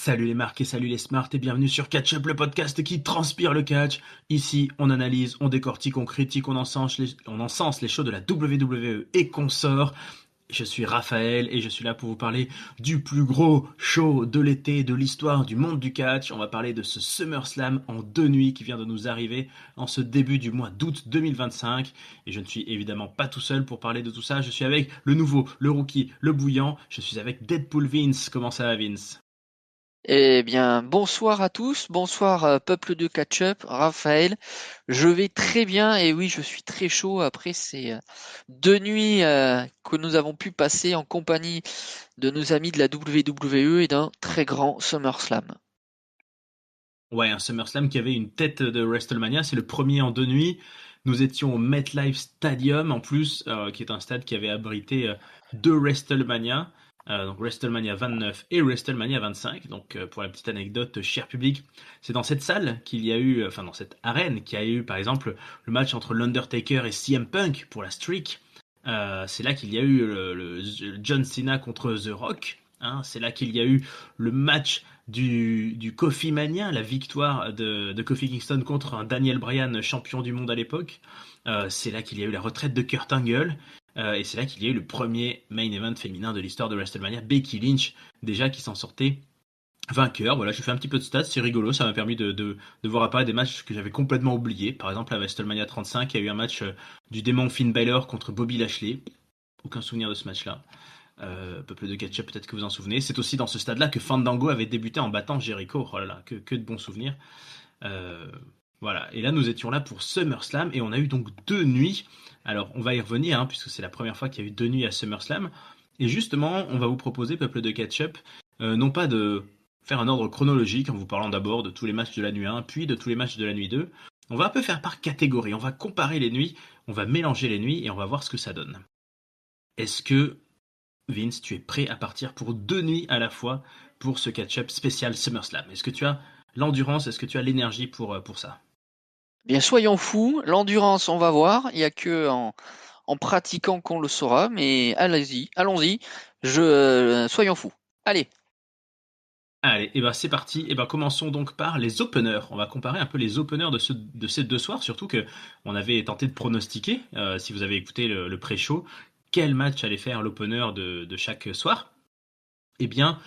Salut les marques et salut les smarts et bienvenue sur Catch Up, le podcast qui transpire le catch. Ici, on analyse, on décortique, on critique, on encense les shows de la WWE et consorts. Je suis Raphaël et je suis là pour vous parler du plus gros show de l'été de l'histoire du monde du catch. On va parler de ce SummerSlam en 2 nuits qui vient de nous arriver en ce début du mois d'août 2025. Et je ne suis évidemment pas tout seul pour parler de tout ça. Je suis avec le nouveau, le rookie, le bouillant. Je suis avec Deadpool Vince. Comment ça va, Vince? Eh bien, bonsoir à tous, bonsoir peuple de catch-up, Raphaël. Je vais très bien et oui, je suis très chaud après ces 2 nuits que nous avons pu passer en compagnie de nos amis de la WWE et d'un très grand SummerSlam. Ouais, un SummerSlam qui avait une tête de WrestleMania. C'est le premier en 2 nuits. Nous étions au MetLife Stadium en plus, qui est un stade qui avait abrité 2 WrestleMania. Donc WrestleMania 29 et WrestleMania 25. Donc pour la petite anecdote, cher public, c'est dans cette salle qu'il y a eu, enfin dans cette arène, qu'il y a eu par exemple le match entre l'Undertaker et CM Punk pour la streak. C'est là qu'il y a eu le John Cena contre The Rock. Hein. C'est là qu'il y a eu le match du Kofi Mania, la victoire de Kofi Kingston contre un Daniel Bryan, champion du monde à l'époque. C'est là qu'il y a eu la retraite de Kurt Angle. Et c'est là qu'il y a eu le premier main event féminin de l'histoire de WrestleMania, Becky Lynch, déjà qui s'en sortait vainqueur. Voilà, je fais un petit peu de stats, c'est rigolo, ça m'a permis de voir apparaître des matchs que j'avais complètement oubliés. Par exemple, à WrestleMania 35, il y a eu un match du démon Finn Balor contre Bobby Lashley. Aucun souvenir de ce match-là. Peuple de Ketchup, peut-être que vous en souvenez. C'est aussi dans ce stade-là que Fandango avait débuté en battant Jericho. Oh là là, que de bons souvenirs. Euh, voilà. Et là, nous étions là pour SummerSlam et on a eu donc 2 nuits. Alors, on va y revenir, hein, puisque c'est la première fois qu'il y a eu 2 nuits à SummerSlam. Et justement, on va vous proposer, Peuple de Ketchup, non pas de faire un ordre chronologique en vous parlant d'abord de tous les matchs de la nuit 1, puis de tous les matchs de la nuit 2. On va un peu faire par catégorie. On va comparer les nuits, on va mélanger les nuits et on va voir ce que ça donne. Est-ce que Vince, tu es prêt à partir pour 2 nuits à la fois pour ce catch-up spécial SummerSlam? Est-ce que tu as l'endurance, est-ce que tu as l'énergie pour ça? Bien, soyons fous, l'endurance, on va voir, il n'y a que en pratiquant qu'on le saura, mais allons-y, soyons fous. Allez. Allez, et ben c'est parti. Et ben commençons donc par les openers. On va comparer un peu les openers de ces 2 soirs, surtout que on avait tenté de pronostiquer, si vous avez écouté le pré-show, quel match allait faire l'opener de chaque soir. Eh bien,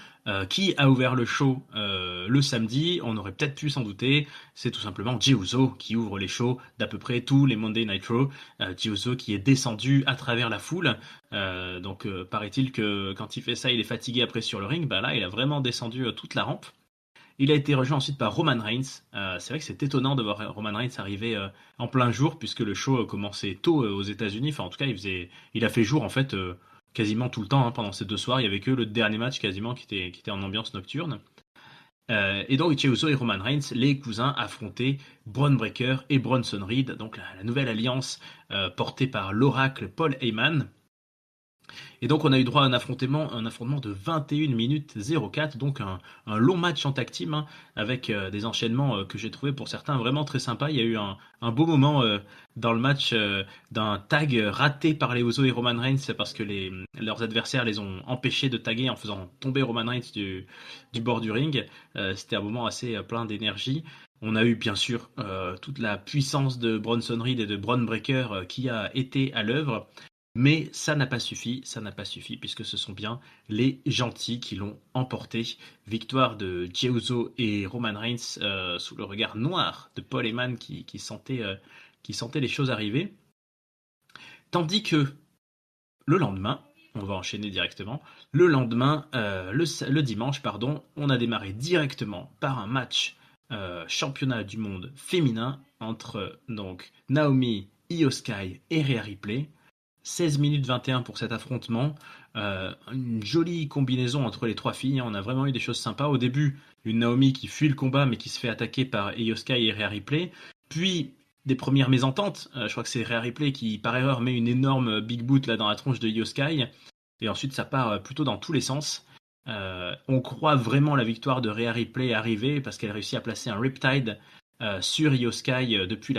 qui a ouvert le show le samedi? On aurait peut-être pu s'en douter. C'est tout simplement Jey Uso qui ouvre les shows d'à peu près tous les Monday Night Raw. Jey Uso qui est descendu à travers la foule. Donc, paraît-il que quand il fait ça, il est fatigué après sur le ring. Bah là, il a vraiment descendu toute la rampe. Il a été rejoint ensuite par Roman Reigns. C'est vrai que c'est étonnant de voir Roman Reigns arriver en plein jour puisque le show commençait tôt aux États-Unis. Enfin, en tout cas, il a fait jour en fait quasiment tout le temps hein, pendant ces 2 soirs. Il y avait que le dernier match quasiment qui était en ambiance nocturne. Et donc, Jey Uso et Roman Reigns, les cousins, affrontaient Bron Breakker et Bronson Reed, donc la nouvelle alliance portée par l'oracle Paul Heyman. Et donc on a eu droit à un affrontement de 21 minutes 04, donc un long match en tag team, hein, avec des enchaînements que j'ai trouvé pour certains vraiment très sympas. Il y a eu un beau moment dans le match d'un tag raté par les Usos et Roman Reigns parce que leurs adversaires les ont empêchés de taguer en faisant tomber Roman Reigns du bord du ring. C'était un moment assez plein d'énergie. On a eu bien sûr toute la puissance de Bronson Reed et de Bron Breakker qui a été à l'œuvre. Mais ça n'a pas suffi, puisque ce sont bien les gentils qui l'ont emporté. Victoire de Jey Uso et Roman Reigns sous le regard noir de Paul Heyman qui sentait les choses arriver. Tandis que le lendemain, on va enchaîner directement, le lendemain, le dimanche, pardon, on a démarré directement par un match championnat du monde féminin entre donc Naomi, Io Sky et Rhea Ripley. 16 minutes 21 pour cet affrontement. Une jolie combinaison entre les 3 filles. On a vraiment eu des choses sympas. Au début, une Naomi qui fuit le combat mais qui se fait attaquer par Io Sky et Rhea Ripley. Puis des premières mésententes. Je crois que c'est Rhea Ripley qui, par erreur, met une énorme big boot là dans la tronche de Io Sky. Et ensuite, ça part plutôt dans tous les sens. On croit vraiment la victoire de Rhea Ripley arriver parce qu'elle réussit à placer un Riptide sur Io Sky depuis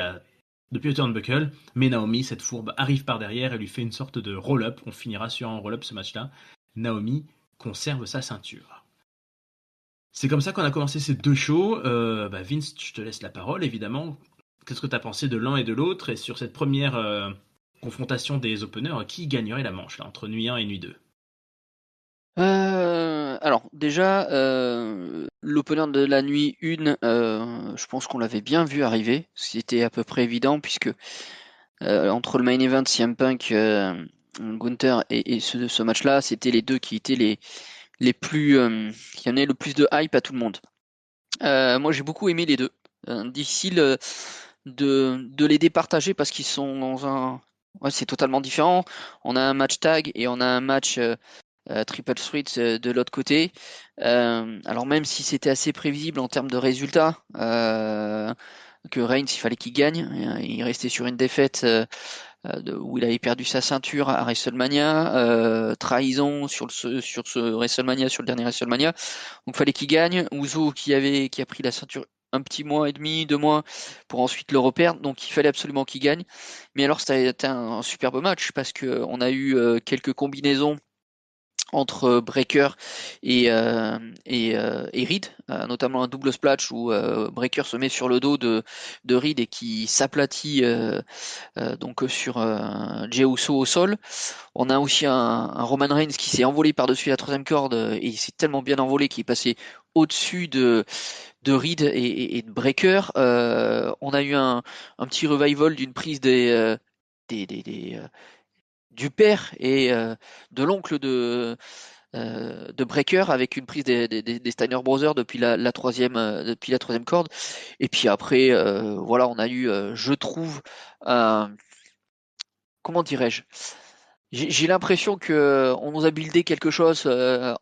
le turnbuckle, mais Naomi, cette fourbe, arrive par derrière et lui fait une sorte de roll-up. On finira sur un roll-up ce match-là. Naomi conserve sa ceinture. C'est comme ça qu'on a commencé ces deux shows. Vince, je te laisse la parole, évidemment. Qu'est-ce que tu as pensé de l'un et de l'autre? Et sur cette première confrontation des openers, qui gagnerait la manche là, entre nuit 1 et nuit 2? Alors déjà, l'opener de la nuit 1, je pense qu'on l'avait bien vu arriver. C'était à peu près évident puisque entre le main event CM Punk, Gunther et ce match-là, c'était les deux qui étaient les plus qui amenaient le plus de hype à tout le monde. Moi, j'ai beaucoup aimé les deux. Difficile de les départager parce qu'ils sont dans un. Ouais, c'est totalement différent. On a un match tag et on a un match triple threat de l'autre côté. Alors même si c'était assez prévisible en termes de résultats, que Reigns, il fallait qu'il gagne. Il restait sur une défaite où il avait perdu sa ceinture à WrestleMania, trahison sur ce WrestleMania, sur le dernier WrestleMania. Donc fallait qu'il gagne. Ouzo qui a pris la ceinture un petit mois et demi, 2 mois, pour ensuite le reperdre. Donc il fallait absolument qu'il gagne. Mais alors c'était un superbe match parce que on a eu quelques combinaisons entre Breaker et Reed, notamment un double splash où Breaker se met sur le dos de Reed et qui s'aplatit donc sur Jey Uso au sol. On a aussi un Roman Reigns qui s'est envolé par-dessus la troisième corde et il s'est tellement bien envolé qu'il est passé au-dessus de Reed et de Breaker. On a eu un petit revival d'une prise du père et de l'oncle de Breaker avec une prise des Steiner Brothers depuis la troisième corde. Et puis après, voilà, on a eu, je trouve, comment dirais-je, j'ai l'impression que on nous a buildé quelque chose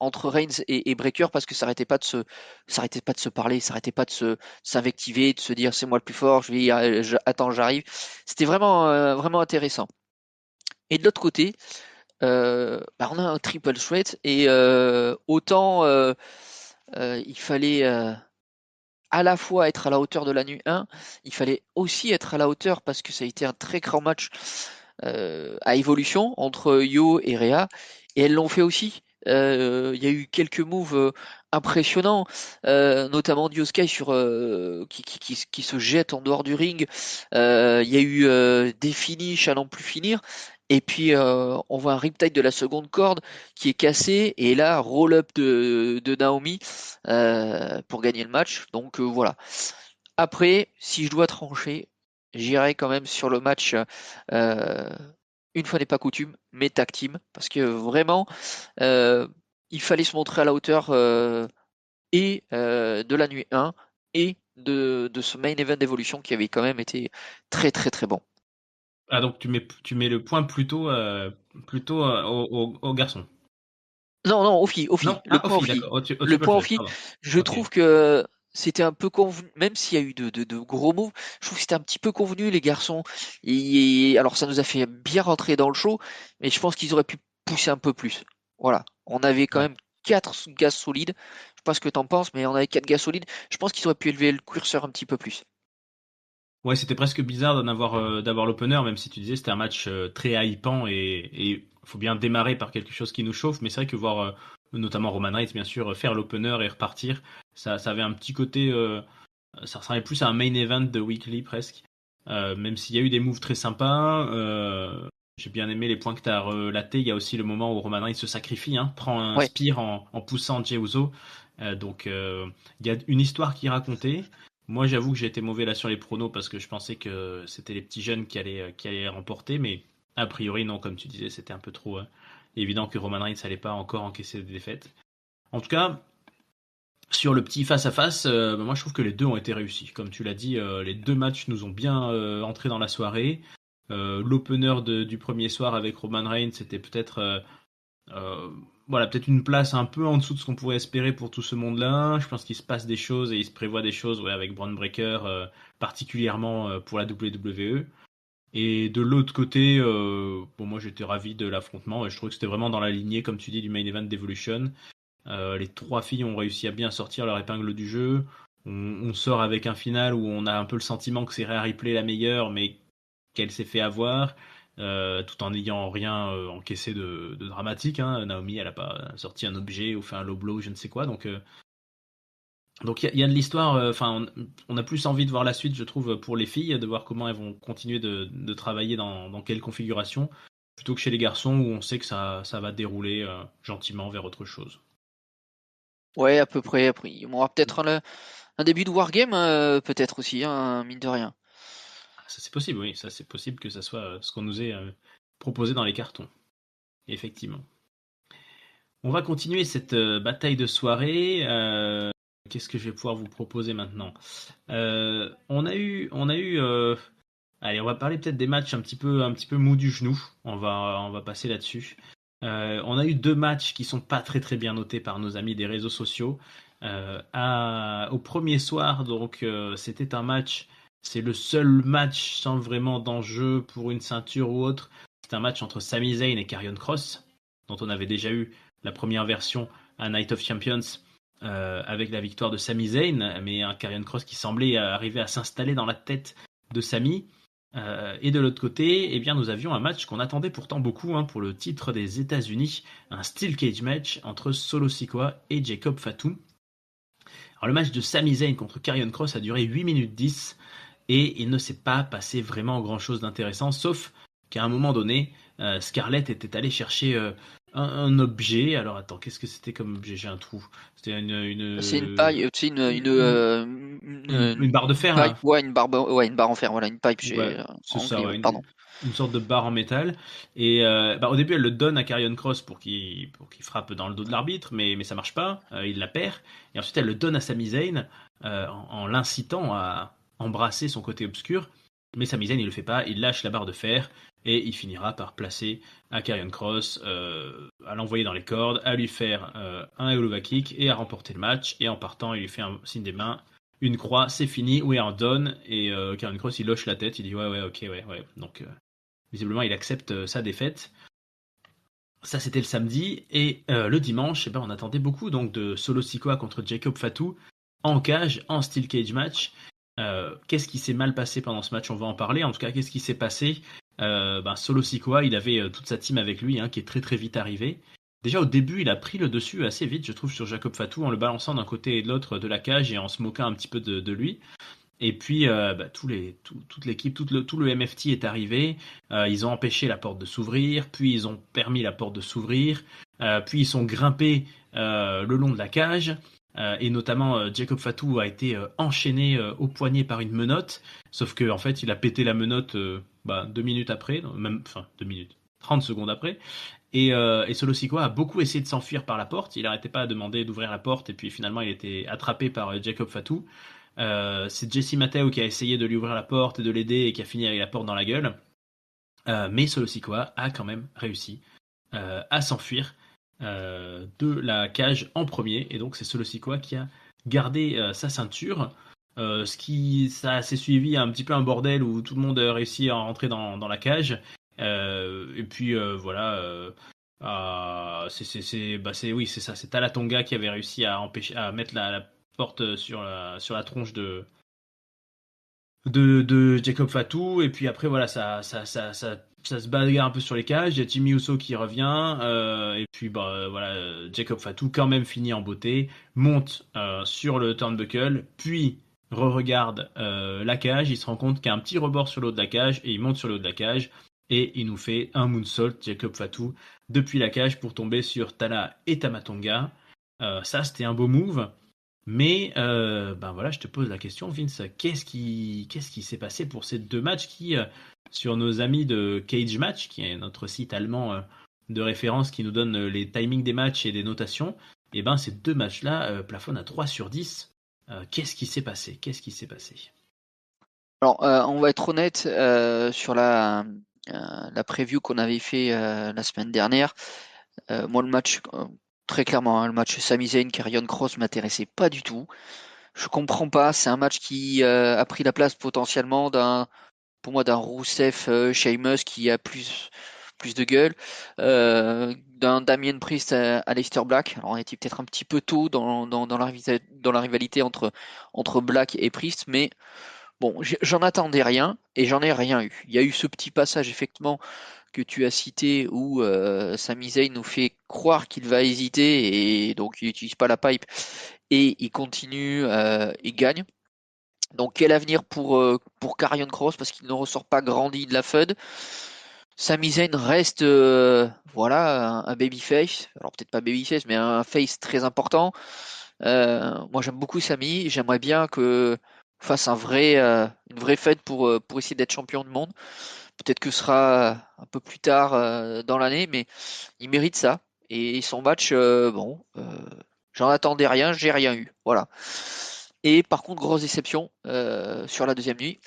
entre Reigns et Breaker parce que ça arrêtait pas de se parler, ça arrêtait pas de s'invectiver, de se dire c'est moi le plus fort, attends, j'arrive. C'était vraiment intéressant. Et de l'autre côté, on a un triple threat et autant il fallait à la fois être à la hauteur de la nuit 1, il fallait aussi être à la hauteur parce que ça a été un très grand match à évolution entre Yo et Rhea, et elles l'ont fait aussi. Il y a eu quelques moves impressionnants, notamment Dio Sky qui se jette en dehors du ring. Il y a eu des finishes à n'en plus finir. Et puis on voit un riptide de la seconde corde qui est cassé et là roll-up de Naomi pour gagner le match. Donc voilà. Après, si je dois trancher, j'irai quand même sur le match, euh, une fois n'est pas coutume, mais tag team, parce que vraiment, euh, il fallait se montrer à la hauteur et de la nuit 1 et de ce main event d'évolution qui avait quand même été très très très bon. Ah, donc tu mets le point plutôt au garçon. Non, non, au Non? filles, le Ah, aux point au filles, filles. d'accord. Au Le triple point au threat, filles, pardon. je Ok. trouve que c'était un peu convenu, même s'il y a eu de gros moves, je trouve que c'était un petit peu convenu, les garçons. Alors, ça nous a fait bien rentrer dans le show, mais je pense qu'ils auraient pu pousser un peu plus. Voilà. On avait quand Ouais. même 4 gars solides. Je sais pas ce que t'en penses, mais on avait 4 gars solides. Je pense qu'ils auraient pu élever le curseur un petit peu plus. Ouais, c'était presque bizarre d'avoir l'opener, même si tu disais c'était un match très hypant et faut bien démarrer par quelque chose qui nous chauffe. Mais c'est vrai que voir notamment Roman Reigns, bien sûr, faire l'opener et repartir, ça avait un petit côté, ça ressemblait plus à un main event de Weekly presque. Même s'il y a eu des moves très sympas, j'ai bien aimé les points que tu as relatés. Il y a aussi le moment où Roman Reigns se sacrifie, hein, prend un Ouais. spear en poussant Jey Uso. Il y a une histoire qui est racontée. Moi, j'avoue que j'ai été mauvais là sur les pronos parce que je pensais que c'était les petits jeunes qui allaient remporter, mais a priori, non, comme tu disais, c'était un peu trop évident que Roman Reigns n'allait pas encore encaisser des défaites. En tout cas, sur le petit face-à-face, moi je trouve que les deux ont été réussis. Comme tu l'as dit, les deux matchs nous ont bien entré dans la soirée. L'opener du premier soir avec Roman Reigns, c'était euh, voilà, peut-être une place un peu en dessous de ce qu'on pourrait espérer pour tout ce monde-là. Je pense qu'il se passe des choses et il se prévoit des choses, ouais, avec Braun Breaker, particulièrement pour la WWE. Et de l'autre côté, bon, moi j'étais ravi de l'affrontement. Je trouvais que c'était vraiment dans la lignée, comme tu dis, du main event d'Evolution. Les trois filles ont réussi à bien sortir leur épingle du jeu. On sort avec un final où on a un peu le sentiment que c'est Rhea Ripley la meilleure, mais qu'elle s'est fait avoir, tout en n'ayant rien encaissé de dramatique, hein. Naomi, elle a pas sorti un objet ou fait un low blow, je ne sais quoi. Donc Donc il y a de l'histoire, enfin on a plus envie de voir la suite, je trouve, pour les filles, de voir comment elles vont continuer de travailler dans quelle configuration, plutôt que chez les garçons où on sait que ça va dérouler gentiment vers autre chose. Ouais, à peu près. Après, on aura peut-être un début de Wargame, peut-être aussi, hein, mine de rien. Ça c'est possible, oui, ça c'est possible que ça soit ce qu'on nous ait proposé dans les cartons, effectivement. On va continuer cette bataille de soirée. Qu'est-ce que je vais pouvoir vous proposer maintenant? On a eu. Allez, on va parler peut-être des matchs un petit peu mou du genou. On va passer là-dessus. On a eu deux matchs qui sont pas très très bien notés par nos amis des réseaux sociaux. Au premier soir, donc c'était un match. C'est le seul match sans vraiment d'enjeu pour une ceinture ou autre. C'est un match entre Sami Zayn et Karrion Kross, dont on avait déjà eu la première version à Night of Champions avec la victoire de Sami Zayn, mais un Karrion Kross qui semblait arriver à s'installer dans la tête de Sami. Et de l'autre côté, eh bien, nous avions un match qu'on attendait pourtant beaucoup pour le titre des États-Unis, un Steel Cage match entre Solo Sikoa et Jacob Fatu. Alors, le match de Sami Zayn contre Karrion Kross a duré 8 minutes 10 et il ne s'est pas passé vraiment grand-chose d'intéressant, sauf qu'à un moment donné, Scarlett était allée chercher un objet. Alors attends, qu'est-ce que c'était comme objet? J'ai un trou. C'était C'est une paille, tu sais, une, une barre de une fer paille, là. ouais, une barre en fer, voilà, une pipe, Ouais, j'ai c'est ça, anglais, ouais, ouais, pardon. une sorte de barre en métal. Et au début, elle le donne à Karrion Cross pour qu'il frappe dans le dos de l'arbitre, mais ça marche pas. Il la perd. Et ensuite, elle le donne à Sami Zayn en l'incitant à embrasser son côté obscur. Mais Sami Zayn, il le fait pas. Il lâche la barre de fer et il finira par placer à Karrion Cross, à l'envoyer dans les cordes, à lui faire un Helluva Kick et à remporter le match. Et en partant, il lui fait un signe des mains, une croix, c'est fini, we are done. Et Karrion Cross, il hoche la tête, il dit ouais, ouais, ok, ouais, ouais. Donc, visiblement, il accepte sa défaite. Ça, c'était le samedi. Et le dimanche, eh ben, on attendait beaucoup donc de Solo Sikoa contre Jacob Fatu en cage, en steel cage match. Qu'est-ce qui s'est mal passé pendant ce match? On va en parler. En tout cas, qu'est-ce qui s'est passé? Solo Sikoa, il avait toute sa team avec lui, qui est très très vite arrivé. Déjà au début, il a pris le dessus assez vite, je trouve, sur Jacob Fatu en le balançant d'un côté et de l'autre de la cage et en se moquant un petit peu de lui. Et puis, toute l'équipe, tout le MFT est arrivé. Ils ont empêché la porte de s'ouvrir, puis ils ont permis la porte de s'ouvrir, puis ils sont grimpés le long de la cage. Et notamment, Jacob Fatu a été enchaîné au poignet par une menotte, sauf qu'en fait, il a pété la menotte 2 minutes après, non, même, enfin 2 minutes, 30 secondes après. Et Solo Sikoa a beaucoup essayé de s'enfuir par la porte. Il n'arrêtait pas à demander d'ouvrir la porte, et puis finalement, il était attrapé par Jacob Fatu. C'est Jesse Mateo qui a essayé de lui ouvrir la porte et de l'aider et qui a fini avec la porte dans la gueule. Mais Solo Sikoa a quand même réussi à s'enfuir de la cage en premier. Et donc c'est Solo Sikoa qui a gardé sa ceinture. Ça s'est suivi un petit peu un bordel où tout le monde a réussi à rentrer dans la cage. Et puis voilà. Oui, c'est ça. C'est Talatonga qui avait réussi à empêcher, à mettre la porte sur la tronche de Jacob Fatou. Et puis après, voilà, ça se bagarre un peu sur les cages. Il y a Jimmy Uso qui revient. Et puis, voilà, Jacob Fatou, quand même fini en beauté, monte sur le turnbuckle, puis re-regarde la cage. Il se rend compte qu'il y a un petit rebord sur le haut de la cage, et il monte sur le haut de la cage. Et il nous fait un moonsault, Jacob Fatou, depuis la cage pour tomber sur Tala et Tamatonga. Ça, c'était un beau move. Mais voilà, je te pose la question, Vince, qu'est-ce qui s'est passé pour ces deux matchs qui, sur nos amis de Cage Match, qui est notre site allemand de référence qui nous donne les timings des matchs et des notations, et ben ces deux matchs-là plafonnent à 3 sur 10. Qu'est-ce qui s'est passé? Qu'est-ce qui s'est passé? Alors, on va être honnête sur la preview qu'on avait fait la semaine dernière. Moi, le match, très clairement, hein, le match Sami Zayn, Karrion Kross m'intéressait pas du tout. Je comprends pas. C'est un match qui a pris la place potentiellement pour moi, d'un Rousseff Sheamus qui a plus de gueule, d'un Damien Priest à Aleister Black. Alors, on était peut-être un petit peu tôt dans la rivalité entre Black et Priest, mais bon, j'en attendais rien et j'en ai rien eu. Il y a eu ce petit passage effectivement que tu as cité où Sami Zayn nous fait croire qu'il va hésiter et donc il n'utilise pas la pipe et il continue et gagne. Donc quel avenir pour Karrion Kross parce qu'il ne ressort pas grandi de la FUD. Sami Zayn reste voilà un babyface, alors peut-être pas babyface mais un face très important. Moi j'aime beaucoup Sami, j'aimerais bien que fasse une vraie fête pour essayer d'être champion du monde. Peut-être que ce sera un peu plus tard dans l'année, mais il mérite ça. Et son match, j'en attendais rien, j'ai rien eu. Voilà. Et par contre, grosse déception sur la deuxième nuit,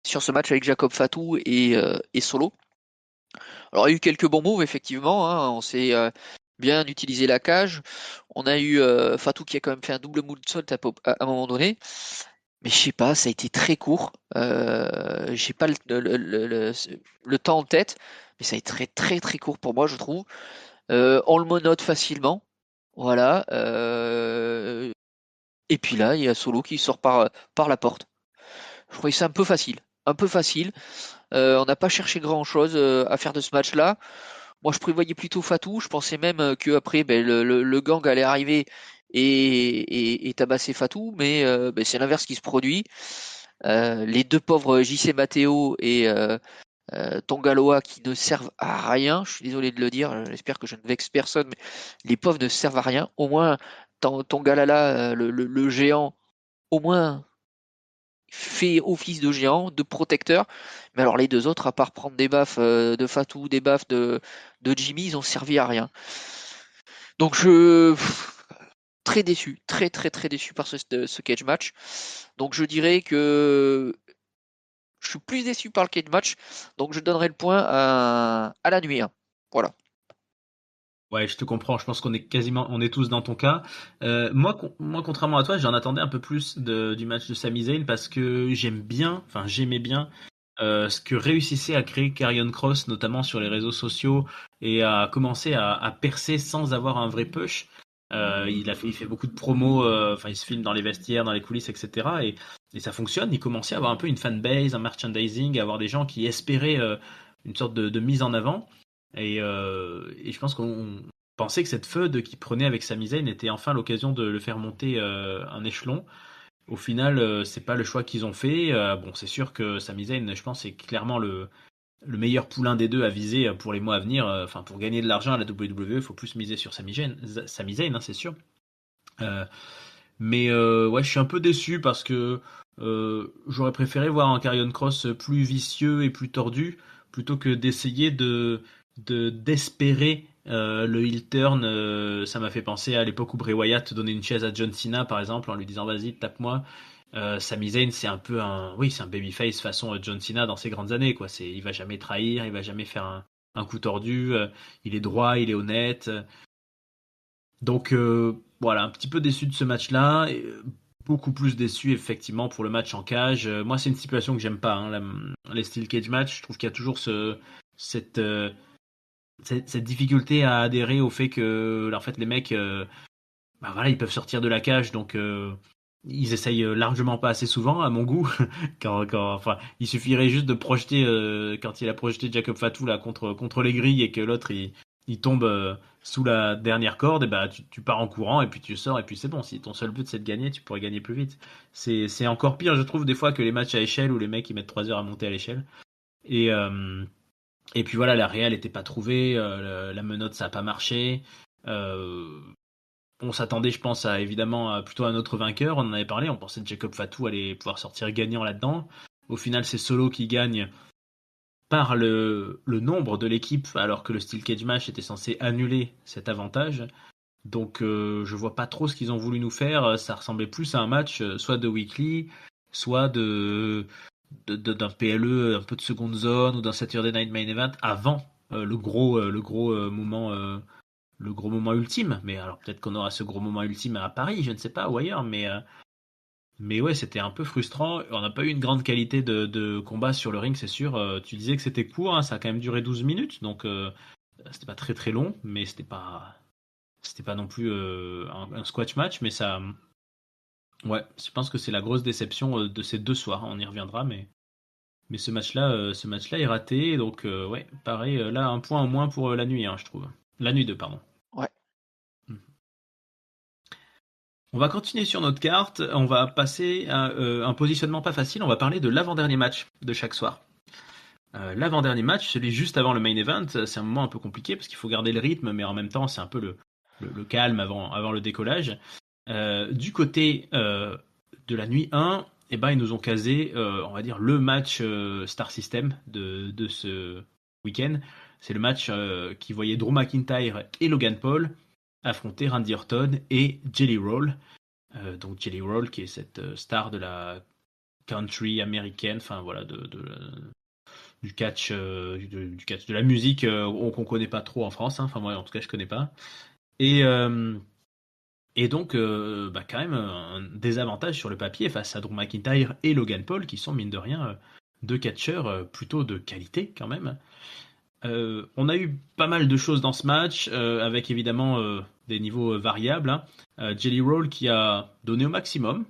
sur ce match avec Jacob Fatou et Solo. Alors il y a eu quelques bons moves, effectivement. Hein, on s'est bien utilisé la cage. On a eu Fatou qui a quand même fait un double moonsault à un moment donné. Mais je sais pas, ça a été très court. J'ai pas le temps en tête, mais ça a été très très très court pour moi, je trouve. On le monote facilement, voilà. Et puis là, il y a Solo qui sort par la porte. Je trouvais ça un peu facile, un peu facile. On n'a pas cherché grand-chose à faire de ce match-là. Moi, je prévoyais plutôt Fatou. Je pensais même que après, ben, le gang allait arriver et tabasser Fatou, mais ben, c'est l'inverse qui se produit. Les deux pauvres JC Matteo et Tongaloa qui ne servent à rien. Je suis désolé de le dire, j'espère que je ne vexe personne, mais les pauvres ne servent à rien. Au moins, Tongalala, le géant, au moins fait office de géant, de protecteur. Mais alors les deux autres, à part prendre des baffes de Fatou, des baffes de Jimmy, ils ont servi à rien. Donc très déçu, très très très déçu par ce cage match. Donc je dirais que je suis plus déçu par le cage match, donc je donnerai le point à la nuit 1. Voilà. Ouais, je te comprends. Je pense on est tous dans ton cas. Moi, contrairement à toi, j'en attendais un peu plus du match de Sami Zayn parce que j'aimais bien ce que réussissait à créer Karrion Kross, notamment sur les réseaux sociaux, et à commencer à percer sans avoir un vrai push. Il fait beaucoup de promos, il se filme dans les vestiaires, dans les coulisses, etc. Et ça fonctionne. Il commençait à avoir un peu une fanbase, un merchandising, à avoir des gens qui espéraient une sorte de mise en avant. Et je pense qu'on pensait que cette feud qui prenait avec Sami Zayn était enfin l'occasion de le faire monter un échelon. Au final, c'est pas le choix qu'ils ont fait. Bon, c'est sûr que Sami Zayn, je pense, est clairement le meilleur poulain des deux à viser pour les mois à venir. Enfin, pour gagner de l'argent à la WWE, il faut plus miser sur Sami Zayn, hein, c'est sûr. Euh, mais ouais, je suis un peu déçu parce que j'aurais préféré voir un Karrion Kross plus vicieux et plus tordu plutôt que d'essayer d'espérer le heel turn. Ça m'a fait penser à l'époque où Bray Wyatt donnait une chaise à John Cena par exemple en lui disant vas-y tape-moi. Sami Zayn c'est un peu c'est un babyface façon John Cena dans ses grandes années quoi. Il va jamais trahir, il va jamais faire un coup tordu. Il est droit, il est honnête. Donc voilà, un petit peu déçu de ce match-là. Et, beaucoup plus déçu effectivement pour le match en cage. Moi, c'est une situation que j'aime pas, hein, les steel cage match. Je trouve qu'il y a toujours cette, euh, cette difficulté à adhérer au fait que en fait les mecs, bah voilà, ils peuvent sortir de la cage, donc ils essayent largement pas assez souvent à mon goût. Enfin, il suffirait juste de projeter quand il a projeté Jacob Fatou là contre les grilles et que l'autre il tombe sous la dernière corde, et bah tu pars en courant et puis tu sors et puis c'est bon. Si ton seul but c'est de gagner, tu pourrais gagner plus vite. C'est encore pire, je trouve, des fois que les matchs à échelle où les mecs ils mettent 3 heures à monter à l'échelle. Et et puis voilà, la réelle était pas trouvée, la menotte ça a pas marché. Euh, on s'attendait, je pense, évidemment plutôt à notre vainqueur. On en avait parlé. On pensait que Jacob Fatou allait pouvoir sortir gagnant là-dedans. Au final, c'est Solo qui gagne par le nombre de l'équipe, alors que le Steel Cage match était censé annuler cet avantage. Donc, je vois pas trop ce qu'ils ont voulu nous faire. Ça ressemblait plus à un match soit de weekly, soit d'un PLE, un peu de seconde zone ou d'un Saturday Night Main Event avant le gros moment. Le gros moment ultime, mais alors peut-être qu'on aura ce gros moment ultime à Paris, je ne sais pas, ou ailleurs, mais ouais, c'était un peu frustrant. On n'a pas eu une grande qualité de combat sur le ring, c'est sûr. Tu disais que c'était court, hein, ça a quand même duré 12 minutes, donc c'était pas très très long, mais c'était pas non plus un squash match, mais ça, ouais, je pense que c'est la grosse déception de ces deux soirs. On y reviendra, Mais ce match-là est raté, donc ouais, pareil, là un point en moins pour la nuit, hein, je trouve. La nuit 2, pardon. Ouais. Mhm. On va continuer sur notre carte, on va passer à un positionnement pas facile, on va parler de l'avant-dernier match de chaque soir. L'avant-dernier match, celui juste avant le main event, c'est un moment un peu compliqué parce qu'il faut garder le rythme, mais en même temps c'est un peu le calme avant le décollage. Du côté de la nuit 1, eh ben, ils nous ont casé, on va dire, le match Star System de ce week-end. C'est le match qui voyait Drew McIntyre et Logan Paul affronter Randy Orton et Jelly Roll. Donc Jelly Roll qui est cette star de la country américaine, enfin voilà, du catch, du catch, de la musique qu'on connaît pas trop en France. Hein. Enfin moi en tout cas je connais pas. Et donc, bah, quand même, un désavantage sur le papier face à Drew McIntyre et Logan Paul, qui sont, mine de rien, deux catcheurs plutôt de qualité, quand même. On a eu pas mal de choses dans ce match, avec évidemment des niveaux variables. Hein. Jelly Roll qui a donné au maximum,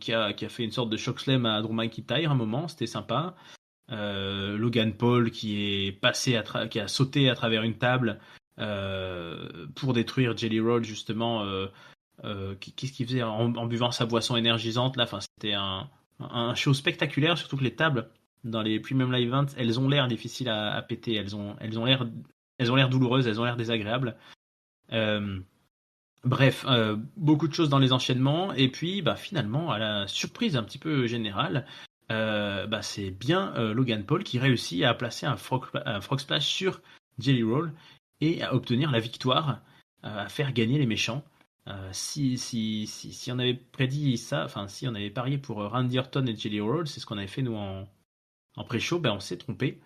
qui a fait une sorte de chokeslam à Drew McIntyre à un moment, c'était sympa. Logan Paul qui est passé qui a sauté à travers une table pour détruire Jelly Roll justement. Qu'est-ce qu'il faisait en buvant sa boisson énergisante là. Enfin, c'était un show spectaculaire, surtout que les tables dans les premium live events, elles ont l'air difficiles à péter, elles ont l'air douloureuses, elles ont l'air désagréables. Euh, Bref, beaucoup de choses dans les enchaînements et puis bah, finalement, à la surprise un petit peu générale, bah, c'est bien Logan Paul qui réussit à placer un frog splash sur Jelly Roll et à obtenir la victoire, à faire gagner les méchants. Si on avait prédit ça, enfin si on avait parié pour Randy Orton et Jelly Roll, c'est ce qu'on avait fait nous en pré-show, ben on s'est trompé.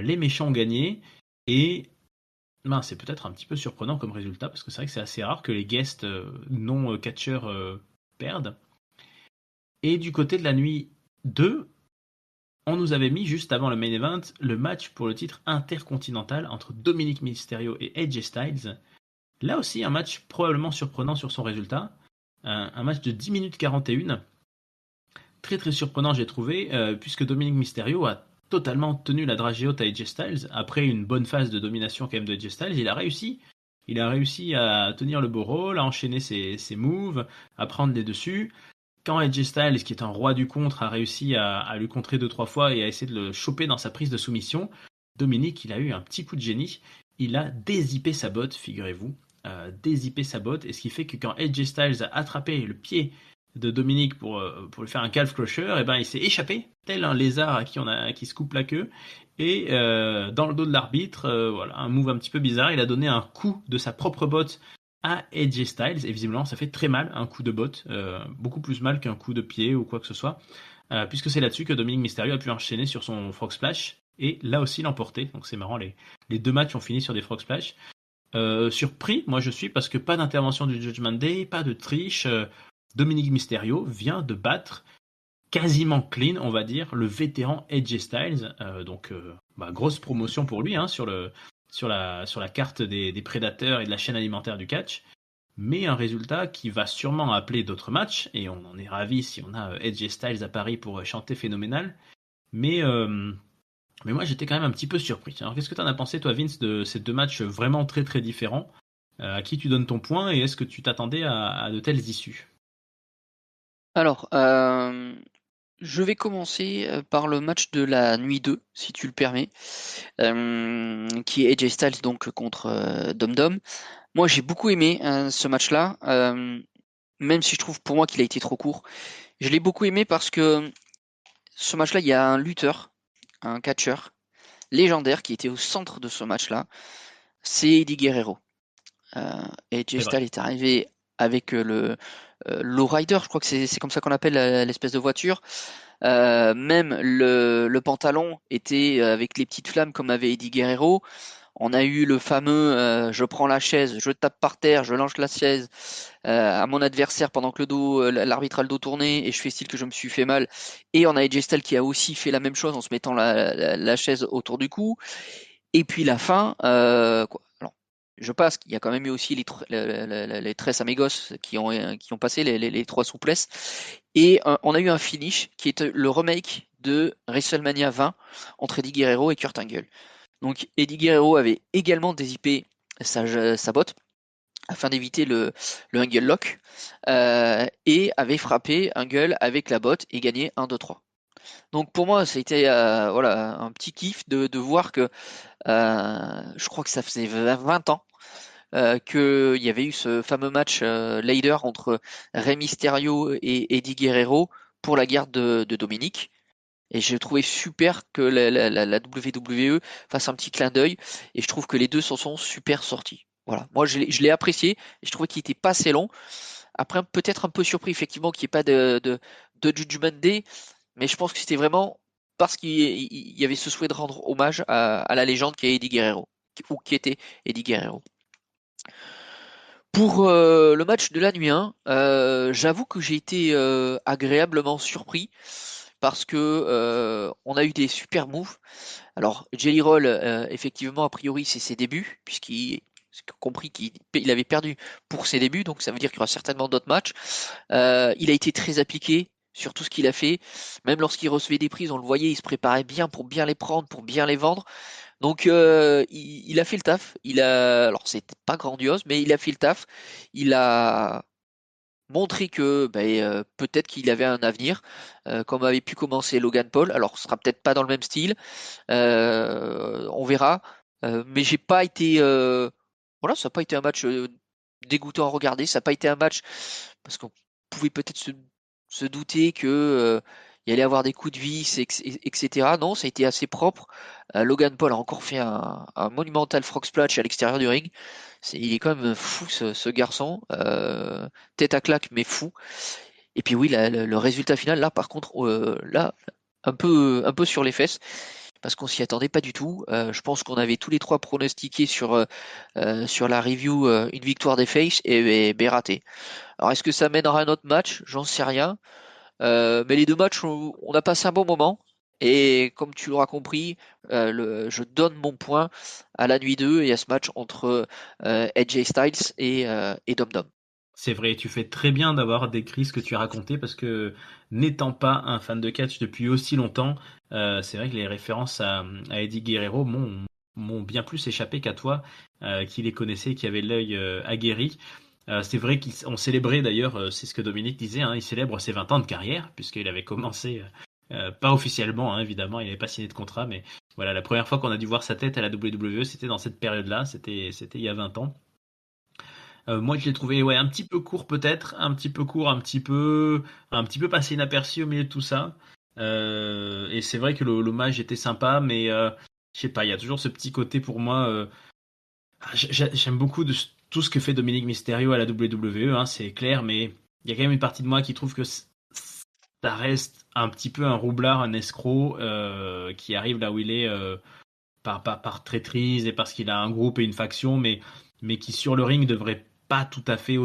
Les méchants ont gagné et ben, c'est peut-être un petit peu surprenant comme résultat parce que c'est vrai que c'est assez rare que les guests non catcheurs perdent. Et du côté de la nuit 2, on nous avait mis juste avant le main event le match pour le titre intercontinental entre Dominic Mysterio et AJ Styles. Là aussi, un match probablement surprenant sur son résultat. Un match de 10 minutes 41. Très très surprenant, j'ai trouvé, puisque Dominic Mysterio a totalement tenu la dragée haute à AJ Styles. Après une bonne phase de domination quand même de AJ Styles, il a réussi. Il a réussi à tenir le beau rôle, à enchaîner ses moves, à prendre les dessus. Quand AJ Styles, qui est un roi du contre, a réussi à lui contrer deux trois fois et à essayer de le choper dans sa prise de soumission, Dominic, il a eu un petit coup de génie. Il a dézippé sa botte, figurez-vous. Dézippé sa botte. Et ce qui fait que quand AJ Styles a attrapé le pied de Dominic pour lui faire un calf crusher, et ben il s'est échappé, tel un lézard qui se coupe la queue. Et dans le dos de l'arbitre, voilà, un move un petit peu bizarre, il a donné un coup de sa propre botte à AJ Styles. Et visiblement, ça fait très mal, un coup de botte. Beaucoup plus mal qu'un coup de pied ou quoi que ce soit. Puisque c'est là-dessus que Dominic Mysterio a pu enchaîner sur son Frog Splash. Et là aussi l'emporter. Donc c'est marrant, les deux matchs ont fini sur des Frog Splash. Surpris, moi je suis, parce que pas d'intervention du Judgment Day, pas de triche. Dominic Mysterio vient de battre quasiment clean, on va dire, le vétéran AJ Styles. Donc, bah, grosse promotion pour lui hein, sur la carte des prédateurs et de la chaîne alimentaire du catch. Mais un résultat qui va sûrement appeler d'autres matchs, et on en est ravi si on a AJ Styles à Paris pour chanter phénoménal. Mais, euh, mais moi, j'étais quand même un petit peu surpris. Alors, qu'est-ce que tu en as pensé, toi, Vince, de ces deux matchs vraiment très très différents? À qui tu donnes ton point et est-ce que tu t'attendais à de telles issues? Alors, je vais commencer par le match de la nuit 2, si tu le permets, qui est AJ Styles donc contre Dom Dom. Moi, j'ai beaucoup aimé ce match-là, même si je trouve pour moi qu'il a été trop court. Je l'ai beaucoup aimé parce que ce match-là, il y a un lutteur, un catcheur légendaire qui était au centre de ce match-là. C'est Eddie Guerrero. AJ C'est Styles vrai. est arrivé avec le lowrider, je crois que c'est comme ça qu'on appelle l'espèce de voiture. Même le pantalon était avec les petites flammes comme avait Eddie Guerrero. On a eu le fameux je prends la chaise, je tape par terre, je lance la chaise à mon adversaire pendant que l'arbitre a le dos tourné et je fais style que je me suis fait mal. Et on a AJ Styles qui a aussi fait la même chose en se mettant la chaise autour du cou. Et puis la fin, quoi. Alors, je passe qu'il y a quand même eu aussi les Tres Amigos qui ont passé les trois souplesses. Et on a eu un finish qui est le remake de WrestleMania 20 entre Eddie Guerrero et Kurt Angle. Donc Eddie Guerrero avait également dézippé sa botte afin d'éviter le Angle Lock et avait frappé Angle avec la botte et gagné 1-2-3. Donc pour moi, c'était voilà, un petit kiff de voir que je crois que ça faisait 20 ans qu'il y avait eu ce fameux match Lader entre Rey Mysterio et Eddie Guerrero pour la guerre de Dominique. Et j'ai trouvé super que la WWE fasse un petit clin d'œil. Et je trouve que les deux s'en sont super sortis. Voilà. Moi, je l'ai apprécié. Et je trouvais qu'il était pas assez long. Après, peut-être un peu surpris, effectivement, qu'il n'y ait pas de Judgment Day. Mais je pense que c'était vraiment parce qu'il y avait ce souhait de rendre hommage à la légende qui est Eddie Guerrero. Ou qui était Eddie Guerrero. Pour le match de la nuit 1, j'avoue que j'ai été agréablement surpris parce que on a eu des super moves. Alors Jelly Roll, effectivement, a priori, c'est ses débuts, puisqu'il j'ai compris qu'il avait perdu pour ses débuts, donc ça veut dire qu'il y aura certainement d'autres matchs. Il a été très appliqué sur tout ce qu'il a fait. Même lorsqu'il recevait des prises, on le voyait, il se préparait bien pour bien les prendre, pour bien les vendre. Donc il a fait le taf. Alors c'était pas grandiose, mais il a fait le taf. Il a montré que peut-être qu'il avait un avenir, comme avait pu commencer Logan Paul. Alors ce sera peut-être pas dans le même style, on verra. Mais j'ai pas été, voilà, ça n'a pas été un match dégoûtant à regarder. Ça n'a pas été un match parce qu'on pouvait peut-être se douter que il y allait avoir des coups de vis, etc. Non, ça a été assez propre. Logan Paul a encore fait un monumental frog splash à l'extérieur du ring. Il est quand même fou ce garçon, tête à claque mais fou. Et puis oui, le résultat final là, par contre, là, un peu sur les fesses parce qu'on s'y attendait pas du tout. Je pense qu'on avait tous les trois pronostiqué sur la review une victoire des Face et raté. Alors est-ce que ça mènera à un autre match? J'en sais rien. Mais les deux matchs, on a passé un bon moment. Et comme tu l'auras compris, je donne mon point à la nuit 2 et à ce match entre AJ Styles et Dom Dom. C'est vrai, tu fais très bien d'avoir décrit ce que tu as raconté parce que n'étant pas un fan de catch depuis aussi longtemps, c'est vrai que les références à Eddie Guerrero m'ont bien plus échappé qu'à toi, qui les connaissait, qui avait l'œil aguerri. C'est vrai qu'on célébrait d'ailleurs, c'est ce que Dominique disait, hein, il célèbre ses 20 ans de carrière, puisqu'il avait commencé, pas officiellement, hein, évidemment, il n'avait pas signé de contrat, mais voilà, la première fois qu'on a dû voir sa tête à la WWE, c'était dans cette période-là, c'était il y a 20 ans. Moi, je l'ai trouvé ouais, un petit peu court peut-être, un petit peu court, un petit peu passé inaperçu au milieu de tout ça. Et c'est vrai que l'hommage était sympa, mais je sais pas, il y a toujours ce petit côté pour moi. J'aime beaucoup tout ce que fait Dominique Mysterio à la WWE, hein, c'est clair, mais il y a quand même une partie de moi qui trouve que ça reste un petit peu un roublard, un escroc qui arrive là où il est par traîtrise et parce qu'il a un groupe et une faction, mais qui sur le ring devrait pas tout à fait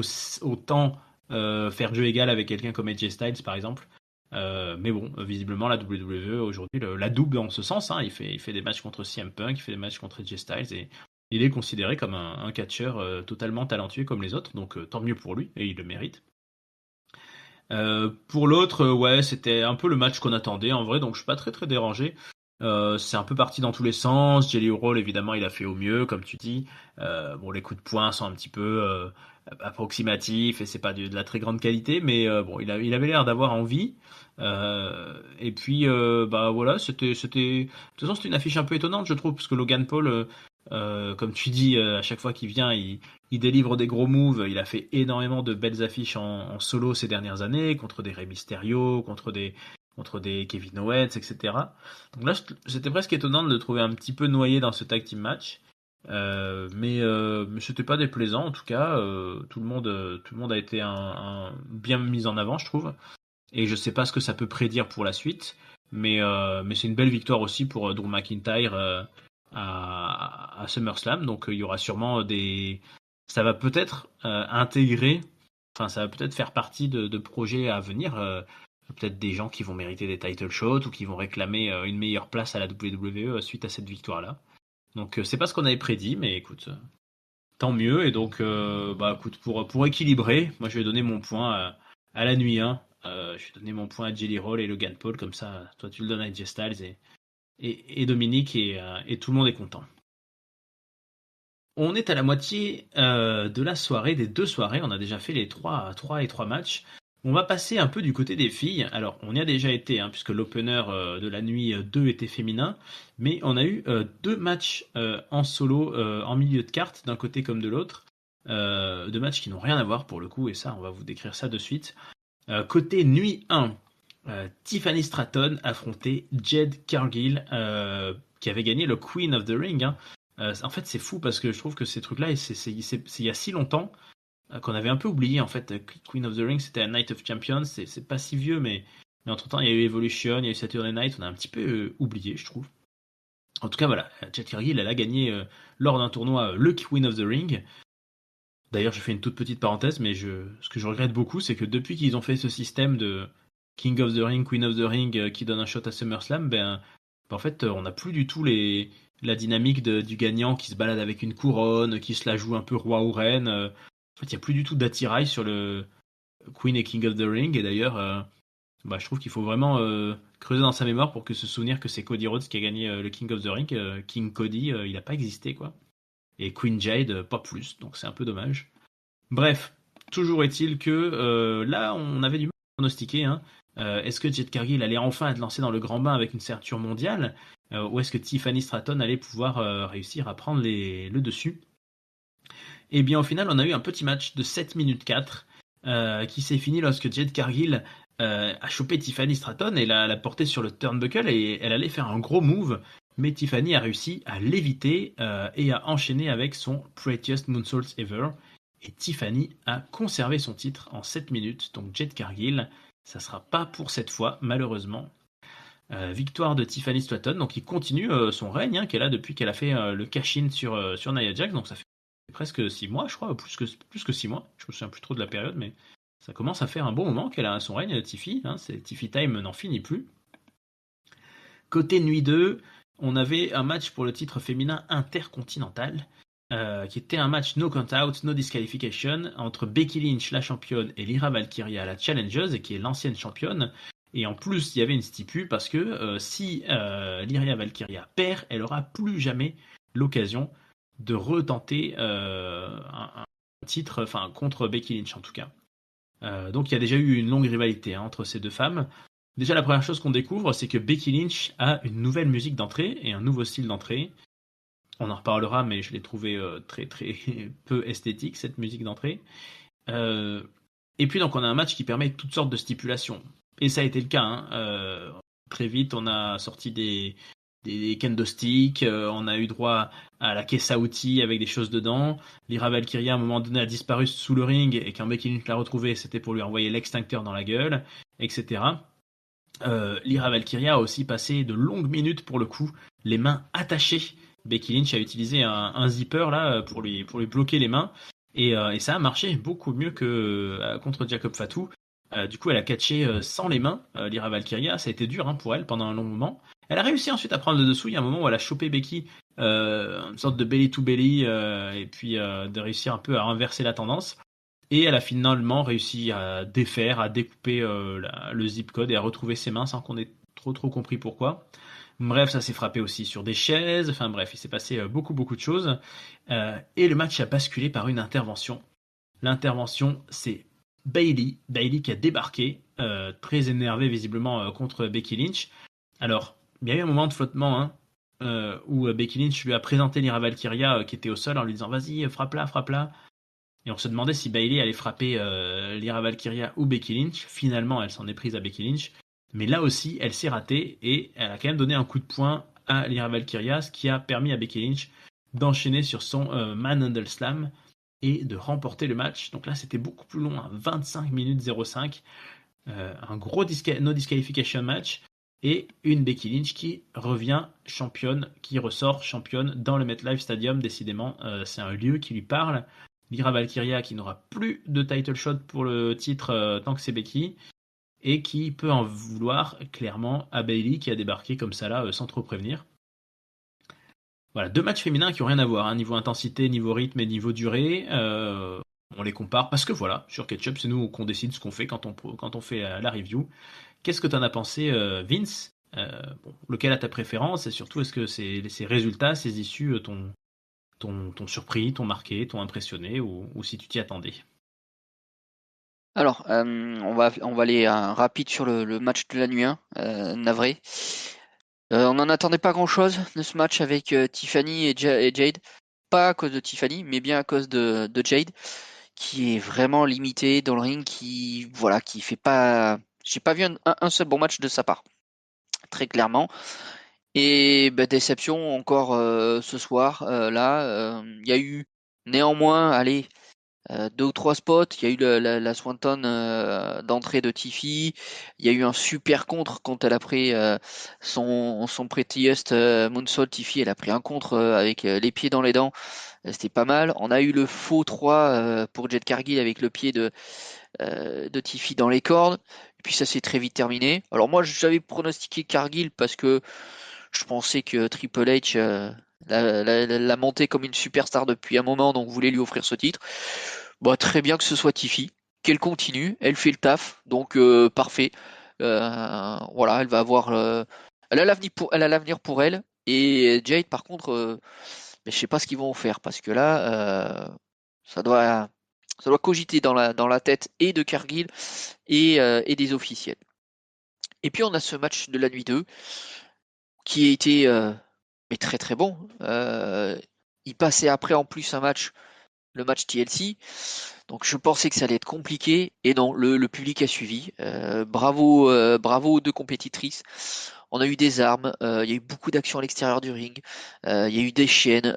autant faire jeu égal avec quelqu'un comme AJ Styles par exemple. Mais bon, visiblement la WWE aujourd'hui la double en ce sens. Hein, il fait des matchs contre CM Punk, il fait des matchs contre AJ Styles et il est considéré comme un catcheur totalement talentueux comme les autres. Donc tant mieux pour lui et il le mérite. Pour l'autre, ouais, c'était un peu le match qu'on attendait en vrai, donc je suis pas très très dérangé. C'est un peu parti dans tous les sens. Jelly Roll, évidemment, il a fait au mieux, comme tu dis. Bon, les coups de poing sont un petit peu approximatifs et c'est pas de la très grande qualité, mais bon, il avait l'air d'avoir envie. Et puis, bah voilà, de toute façon, c'était une affiche un peu étonnante, je trouve, parce que Logan Paul, comme tu dis, à chaque fois qu'il vient, il délivre des gros moves. Il a fait énormément de belles affiches en solo ces dernières années, contre des Rey Mysterio, contre des Kevin Owens, etc. Donc là, c'était presque étonnant de le trouver un petit peu noyé dans ce tag team match. Mais c'était pas déplaisant en tout cas. Tout le monde a été bien mis en avant, je trouve. Et je sais pas ce que ça peut prédire pour la suite, mais c'est une belle victoire aussi pour Drew McIntyre à SummerSlam. Donc il y aura sûrement ça va peut-être intégrer, enfin ça va peut-être faire partie de projets à venir. Peut-être des gens qui vont mériter des title shots ou qui vont réclamer une meilleure place à la WWE suite à cette victoire-là. Donc c'est pas ce qu'on avait prédit, mais écoute. Tant mieux. Et donc, écoute, pour équilibrer, moi je vais donner mon point à la nuit 1. Je vais donner mon point à Jelly Roll et Logan Paul, comme ça, toi tu le donnes à AJ Styles et Dominique, et tout le monde est content. On est à la moitié de la soirée, des 2 soirées. On a déjà fait les 3 matchs. On va passer un peu du côté des filles. Alors, on y a déjà été, hein, puisque l'opener de la nuit 2 était féminin. Mais on a eu 2 matchs en solo, en milieu de carte, d'un côté comme de l'autre. 2 matchs qui n'ont rien à voir pour le coup, et ça, on va vous décrire ça de suite. Côté nuit 1, Tiffany Stratton affrontait Jade Cargill, qui avait gagné le Queen of the Ring, hein. En fait, c'est fou parce que je trouve que ces trucs-là, c'est il y a si longtemps qu'on avait un peu oublié. En fait, Queen of the Ring, c'était à Night of Champions. C'est pas si vieux, mais entre-temps, il y a eu Evolution, il y a eu Saturday Night. On a un petit peu oublié, je trouve. En tout cas, voilà, Jade Cargill, elle a gagné lors d'un tournoi le Queen of the Ring. D'ailleurs, je fais une toute petite parenthèse, mais ce que je regrette beaucoup, c'est que depuis qu'ils ont fait ce système de King of the Ring, Queen of the Ring, qui donne un shot à SummerSlam, en fait, on n'a plus du tout la dynamique du gagnant qui se balade avec une couronne, qui se la joue un peu roi ou reine. En fait, il n'y a plus du tout d'attirail sur le Queen et King of the Ring. Et d'ailleurs, je trouve qu'il faut vraiment creuser dans sa mémoire pour que se souvenir que c'est Cody Rhodes qui a gagné le King of the Ring. King Cody, il n'a pas existé, quoi. Et Queen Jade, pas plus. Donc c'est un peu dommage. Bref, toujours est-il que là, on avait du mal à pronostiquer, hein. Est-ce que Jade Cargill allait enfin être lancée dans le grand bain avec une ceinture mondiale, ou est-ce que Tiffany Stratton allait pouvoir réussir à prendre le dessus? Et bien au final, on a eu un petit match de 7 minutes 4 qui s'est fini lorsque Jade Cargill a chopé Tiffany Stratton et l'a portée sur le turnbuckle, et elle allait faire un gros move, mais Tiffany a réussi à l'éviter et à enchaîner avec son Prettiest Moonsault Ever. Et Tiffany a conservé son titre en 7 minutes. Donc Jade Cargill, ça sera pas pour cette fois, malheureusement. Victoire de Tiffany Stratton, donc il continue son règne, hein, qu'elle a depuis qu'elle a fait le cash-in sur Nia Jax. Donc ça fait presque 6 mois, je crois, plus que 6 mois. Je me souviens plus trop de la période, mais ça commence à faire un bon moment qu'elle a son règne, Tiffy. Hein, Tiffy Time n'en finit plus. Côté nuit 2, on avait un match pour le titre féminin intercontinental, qui était un match no count out, no disqualification, entre Becky Lynch, la championne, et Lyra Valkyria, la challengeuse, et qui est l'ancienne championne. Et en plus, il y avait une stipu parce que si Lyra Valkyria perd, elle aura plus jamais l'occasion de retenter un titre, enfin contre Becky Lynch en tout cas. Donc il y a déjà eu une longue rivalité, hein, entre ces deux femmes. Déjà, la première chose qu'on découvre, c'est que Becky Lynch a une nouvelle musique d'entrée et un nouveau style d'entrée. On en reparlera, mais je l'ai trouvé très très peu esthétique, cette musique d'entrée. Et puis donc on a un match qui permet toutes sortes de stipulations. Et ça a été le cas, hein. Très vite, on a sorti des kendo sticks, on a eu droit à la caisse à outils avec des choses dedans. Lyra Valkyria, à un moment donné, a disparu sous le ring, et quand Becky Lynch l'a retrouvée, c'était pour lui envoyer l'extincteur dans la gueule, etc. Lyra Valkyria a aussi passé de longues minutes, pour le coup, les mains attachées. Becky Lynch a utilisé un zipper là pour lui bloquer les mains, et ça a marché beaucoup mieux que contre Jacob Fatu. Du coup, elle a catché sans les mains, Lyra Valkyria. Ça a été dur, hein, pour elle pendant un long moment. Elle a réussi ensuite à prendre le dessous. Il y a un moment où elle a chopé Becky, une sorte de belly to belly, et puis de réussir un peu à inverser la tendance. Et elle a finalement réussi à défaire, à découper le zip code et à retrouver ses mains sans qu'on ait trop compris pourquoi. Bref, ça s'est frappé aussi sur des chaises. Enfin bref, il s'est passé beaucoup de choses. Et le match a basculé par une intervention. L'intervention, c'est Bayley qui a débarqué, très énervé visiblement contre Becky Lynch. Alors, il y a eu un moment de flottement, hein, où Becky Lynch lui a présenté Lyra Valkyria qui était au sol en lui disant vas-y, frappe-la. Et on se demandait si Bayley allait frapper Lyra Valkyria ou Becky Lynch. Finalement, elle s'en est prise à Becky Lynch. Mais là aussi, elle s'est ratée et elle a quand même donné un coup de poing à Lyra Valkyria, ce qui a permis à Becky Lynch d'enchaîner sur son Manhandle Slam et de remporter le match. Donc là, c'était beaucoup plus long, hein, 25 minutes 05. Un gros no disqualification match. Et une Becky Lynch qui revient championne, qui ressort championne dans le MetLife Stadium. Décidément, c'est un lieu qui lui parle. Lyra Valkyria qui n'aura plus de title shot pour le titre tant que c'est Becky, et qui peut en vouloir clairement à Bayley qui a débarqué comme ça là sans trop prévenir. Voilà, deux matchs féminins qui ont rien à voir, hein, niveau intensité, niveau rythme et niveau durée. On les compare parce que voilà, sur Ketchup, c'est nous qu'on décide ce qu'on fait quand on fait la review. Qu'est-ce que tu en as pensé, Vince? Bon, lequel a ta préférence et surtout est-ce que ces résultats, ces issues t'ont surpris, t'ont marqué, t'ont impressionné ou si tu t'y attendais? Alors, on va aller rapide sur le match de la nuit 1, navré. On n'en attendait pas grand-chose de ce match avec Tiffany et Jade. Pas à cause de Tiffany, mais bien à cause de Jade, qui est vraiment limitée dans le ring, qui fait pas. J'ai pas vu un seul bon match de sa part, très clairement. Et bah, déception encore ce soir. Là, il y a eu néanmoins, allez, deux ou trois spots. Il y a eu la Swanton d'entrée de Tiffy. Il y a eu un super contre quand elle a pris son Prettiest Moonsault. Tiffy, elle a pris un contre avec les pieds dans les dents. C'était pas mal. On a eu le faux 3 pour Jet Cargill avec le pied de Tiffy dans les cordes. Et puis ça s'est très vite terminé. Alors moi, j'avais pronostiqué Cargill parce que je pensais que Triple H l'a monté comme une superstar depuis un moment, donc voulait lui offrir ce titre. Bah, très bien que ce soit Tiffy, qu'elle continue, elle fait le taf, donc parfait. Voilà, elle va avoir, elle a l'avenir pour elle. Et Jade, par contre, mais je sais pas ce qu'ils vont en faire parce que là, ça doit, ça doit cogiter dans la tête et de Cargill et des officiels. Et puis on a ce match de la nuit 2 qui a été mais très très bon. Il passait après en plus le match TLC. Donc je pensais que ça allait être compliqué et non, le public a suivi. Bravo, bravo aux deux compétitrices. On a eu des armes, il y a eu beaucoup d'actions à l'extérieur du ring, il y a eu des chaînes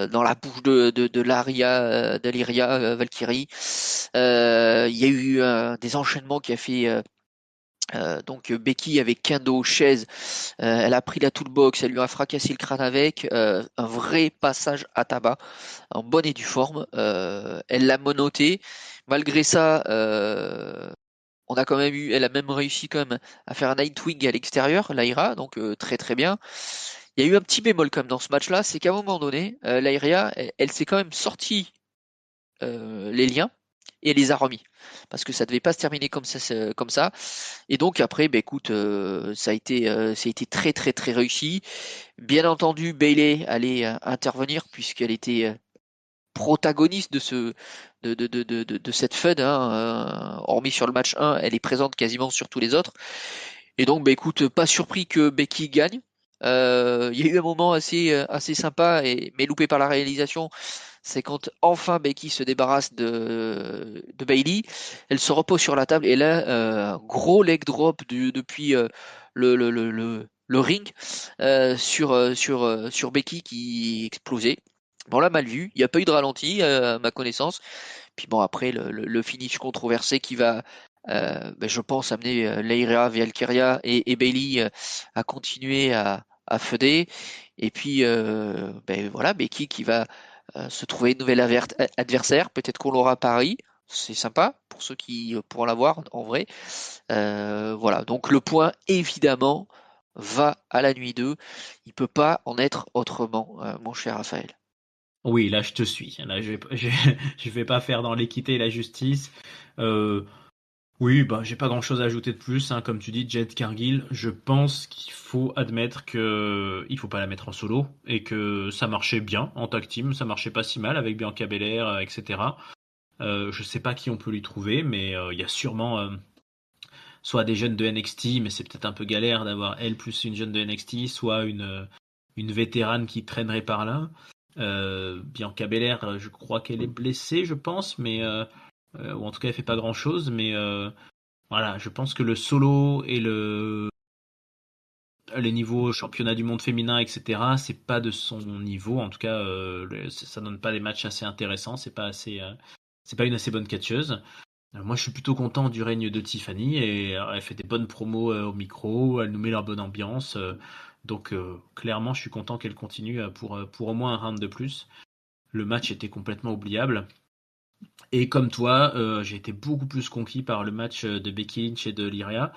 dans la bouche de Laria, d'Aliria Valkyrie. Il y a eu des enchaînements qui a fait donc Becky avec Kendo, chaise, elle a pris la toolbox, elle lui a fracassé le crâne avec, un vrai passage à tabac, en bonne et due forme. Elle l'a menotté. Malgré ça, elle a même réussi quand même à faire un Nightwing à l'extérieur, Lyra, donc très très bien. Il y a eu un petit bémol quand même dans ce match-là, c'est qu'à un moment donné, Lyra, elle s'est quand même sortie les liens et elle les a remis parce que ça devait pas se terminer comme ça. Et donc après, bah, écoute, ça a été très très très réussi. Bien entendu, Bayley allait intervenir puisqu'elle était protagoniste de cette FUD, hein, hormis sur le match 1, elle est présente quasiment sur tous les autres. Et donc, bah, écoute, pas surpris que Becky gagne. Il y a eu un moment assez sympa, mais loupé par la réalisation. C'est quand enfin Becky se débarrasse de Bayley. Elle se repose sur la table et là, gros leg drop depuis le ring sur Becky qui explosait. Bon, on l'a mal vu. Il n'y a pas eu de ralenti, à ma connaissance. Puis bon, après, le finish controversé qui va, ben, je pense, amener Lyra, Valkyria et Bayley à continuer à feuder. Et puis, ben, voilà, Becky qui va se trouver une nouvelle adversaire. Peut-être qu'on l'aura à Paris. C'est sympa pour ceux qui pourront l'avoir en vrai. Voilà, donc le point, évidemment, va à la nuit 2. Il peut pas en être autrement, mon cher Raphaël. Oui, là je te suis. Là je vais pas faire dans l'équité et la justice. Euh, oui, bah j'ai pas grand-chose à ajouter de plus, hein. Comme tu dis, Jade Cargill, je pense qu'il faut admettre que il faut pas la mettre en solo et que ça marchait bien en tag team, ça marchait pas si mal avec Bianca Belair, etc. Je sais pas qui on peut lui trouver, mais il y a sûrement soit des jeunes de NXT, mais c'est peut-être un peu galère d'avoir elle plus une jeune de NXT, soit une vétérane qui traînerait par là. Bianca Belair, je crois qu'elle est blessée, je pense, mais ou en tout cas elle fait pas grand-chose, mais voilà, je pense que le solo et les niveaux championnat du monde féminin, etc., c'est pas de son niveau. En tout cas, ça donne pas des matchs assez intéressants. C'est pas une assez bonne catcheuse. Moi, je suis plutôt content du règne de Tiffany et elle fait des bonnes promos au micro. Elle nous met leur bonne ambiance. Donc, clairement, je suis content qu'elle continue pour au moins un round de plus. Le match était complètement oubliable. Et comme toi, j'ai été beaucoup plus conquis par le match de Becky Lynch et de Lyria.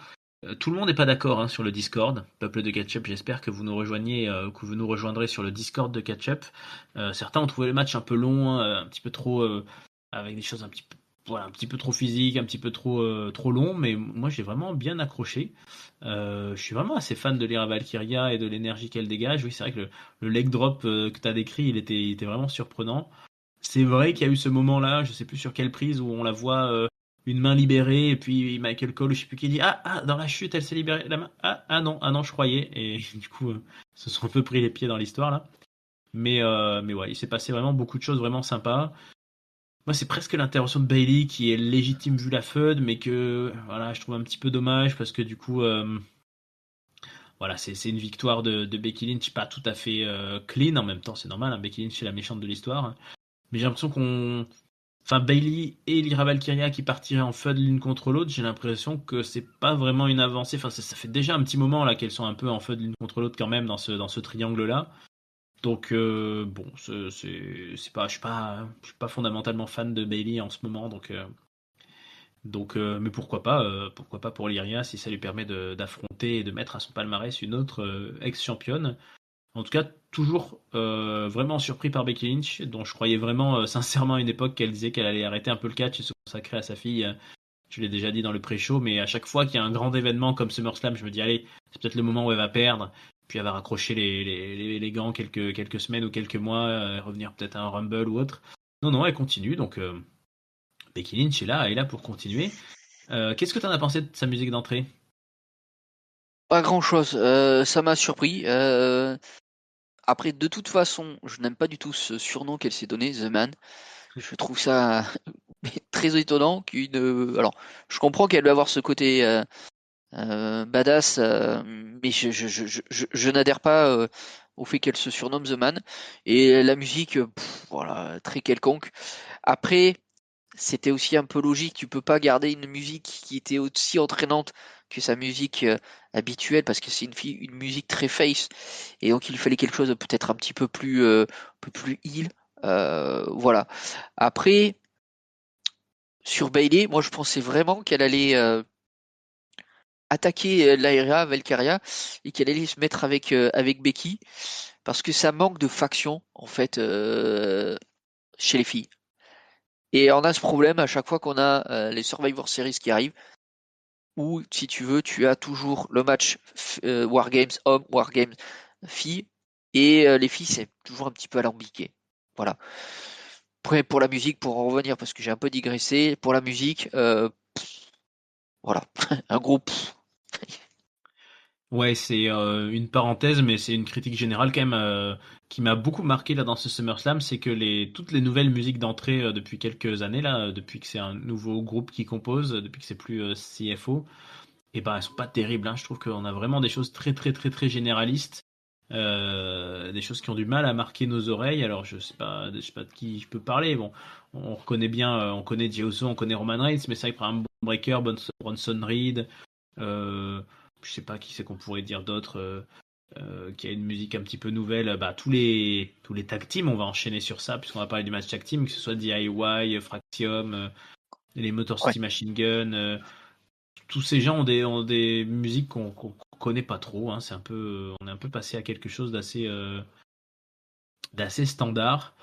Tout le monde n'est pas d'accord sur le Discord. Peuple de Ketchup, j'espère que vous nous rejoignez, que vous nous rejoindrez sur le Discord de Ketchup. Certains ont trouvé le match un peu long, un petit peu trop, avec des choses un petit peu, voilà, un petit peu trop physiques, un petit peu trop long. Mais moi, j'ai vraiment bien accroché. Je suis vraiment assez fan de Lyra Valkyria et de l'énergie qu'elle dégage. Oui, c'est vrai que le leg drop que tu as décrit, il était vraiment surprenant. C'est vrai qu'il y a eu ce moment-là, je sais plus sur quelle prise, où on la voit une main libérée, et puis Michael Cole, je sais plus qui dit dans la chute, elle s'est libérée la main. Ah non, je croyais. Et du coup, ils se sont un peu pris les pieds dans l'histoire là. Mais ouais, il s'est passé vraiment beaucoup de choses vraiment sympas. Moi, c'est presque l'intervention de Bailey qui est légitime vu la FUD, mais que voilà, je trouve un petit peu dommage parce que du coup, voilà, c'est une victoire de Becky Lynch pas tout à fait clean. En même temps, c'est normal, Becky Lynch est la méchante de l'histoire. Mais j'ai l'impression enfin, Bailey et Lyra Valkyria qui partiraient en FUD l'une contre l'autre, j'ai l'impression que c'est pas vraiment une avancée. Enfin, ça fait déjà un petit moment là qu'elles sont un peu en FUD l'une contre l'autre quand même dans ce triangle-là. Donc bon, c'est pas, je suis pas fondamentalement fan de Bailey en ce moment, mais pourquoi pas pour Lyria si ça lui permet d'affronter et de mettre à son palmarès une autre ex-championne. En tout cas, toujours vraiment surpris par Becky Lynch, dont je croyais vraiment sincèrement à une époque qu'elle disait qu'elle allait arrêter un peu le catch et se consacrer à sa fille. Je l'ai déjà dit dans le pré-show, mais à chaque fois qu'il y a un grand événement comme SummerSlam, je me dis, allez, c'est peut-être le moment où elle va perdre, puis elle va raccrocher les gants quelques semaines ou quelques mois, revenir peut-être à un Rumble ou autre. Non, non, elle continue, donc Becky Lynch est là pour continuer. Qu'est-ce que tu en as pensé de sa musique d'entrée? Pas grand-chose, ça m'a surpris. Après, de toute façon, je n'aime pas du tout ce surnom qu'elle s'est donné, The Man. Je trouve ça très étonnant Alors, je comprends qu'elle doit avoir ce côté badass, mais je n'adhère pas au fait qu'elle se surnomme The Man. Et la musique, voilà, très quelconque. Après, c'était aussi un peu logique. Tu peux pas garder une musique qui était aussi entraînante que sa musique habituelle parce que c'est une musique très face et donc il fallait quelque chose de peut-être un peu plus heal. Voilà. Après, sur Bailey, moi je pensais vraiment qu'elle allait attaquer Lyra Valkyria et qu'elle allait se mettre avec Becky parce que ça manque de faction en fait chez les filles. Et on a ce problème à chaque fois qu'on a les Survivor Series qui arrivent, où si tu veux, tu as toujours le match Wargames homme, Wargames fille, et les filles c'est toujours un petit peu alambiqué. Voilà. Après pour la musique, pour en revenir parce que j'ai un peu digressé, pour la musique, voilà, un gros pff. Ouais, c'est une parenthèse, mais c'est une critique générale quand même qui m'a beaucoup marqué là dans ce SummerSlam, c'est que toutes les nouvelles musiques d'entrée depuis quelques années là, depuis que c'est un nouveau groupe qui compose, depuis que c'est plus CFO, et ben elles sont pas terribles. Je trouve qu'on a vraiment des choses très très très très généralistes, des choses qui ont du mal à marquer nos oreilles. Alors je sais pas de qui je peux parler. Bon, on reconnaît bien, on connaît Jey Uso, on connaît Roman Reigns, mais c'est vrai que par exemple Breaker, Bronson Reed. Euh, je sais pas qui c'est qu'on pourrait dire d'autre qui a une musique un petit peu nouvelle. Bah, tous les tag teams, on va enchaîner sur ça puisqu'on va parler du match tag team, que ce soit DIY, Fraxium, les Motor Ouais. City Machine Gun. Tous ces gens ont des musiques qu'on connaît pas trop. C'est on est un peu passé à quelque chose d'assez standard.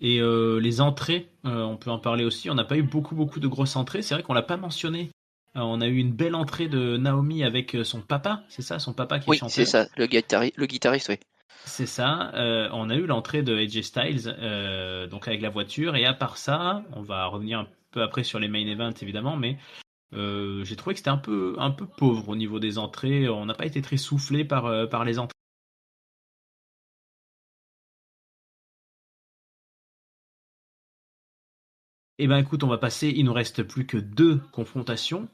Et les entrées, on peut en parler aussi. On n'a pas eu beaucoup de grosses entrées. C'est vrai qu'on l'a pas mentionné. On a eu une belle entrée de Naomi avec son papa, c'est ça, son papa qui est Oui, c'est chanteur. ça, le guitariste, oui. C'est ça. On a eu l'entrée de AJ Styles, donc avec la voiture. Et à part ça, on va revenir un peu après sur les main events évidemment, mais j'ai trouvé que c'était un peu pauvre au niveau des entrées. On n'a pas été très soufflé par les entrées. Eh ben écoute, on va passer. Il nous reste plus que deux confrontations.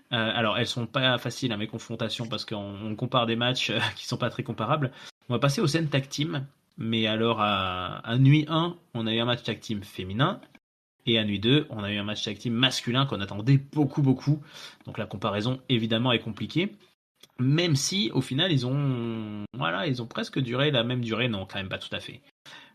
Alors, elles sont pas faciles, mes confrontations, parce qu'on compare des matchs qui sont pas très comparables. On va passer aux scènes tag team. Mais alors, à nuit 1, on a eu un match tag team féminin. Et à nuit 2, on a eu un match tag team masculin qu'on attendait beaucoup. Donc la comparaison, évidemment, est compliquée. Même si, au final, ils ont presque duré la même durée. Non, quand même pas tout à fait.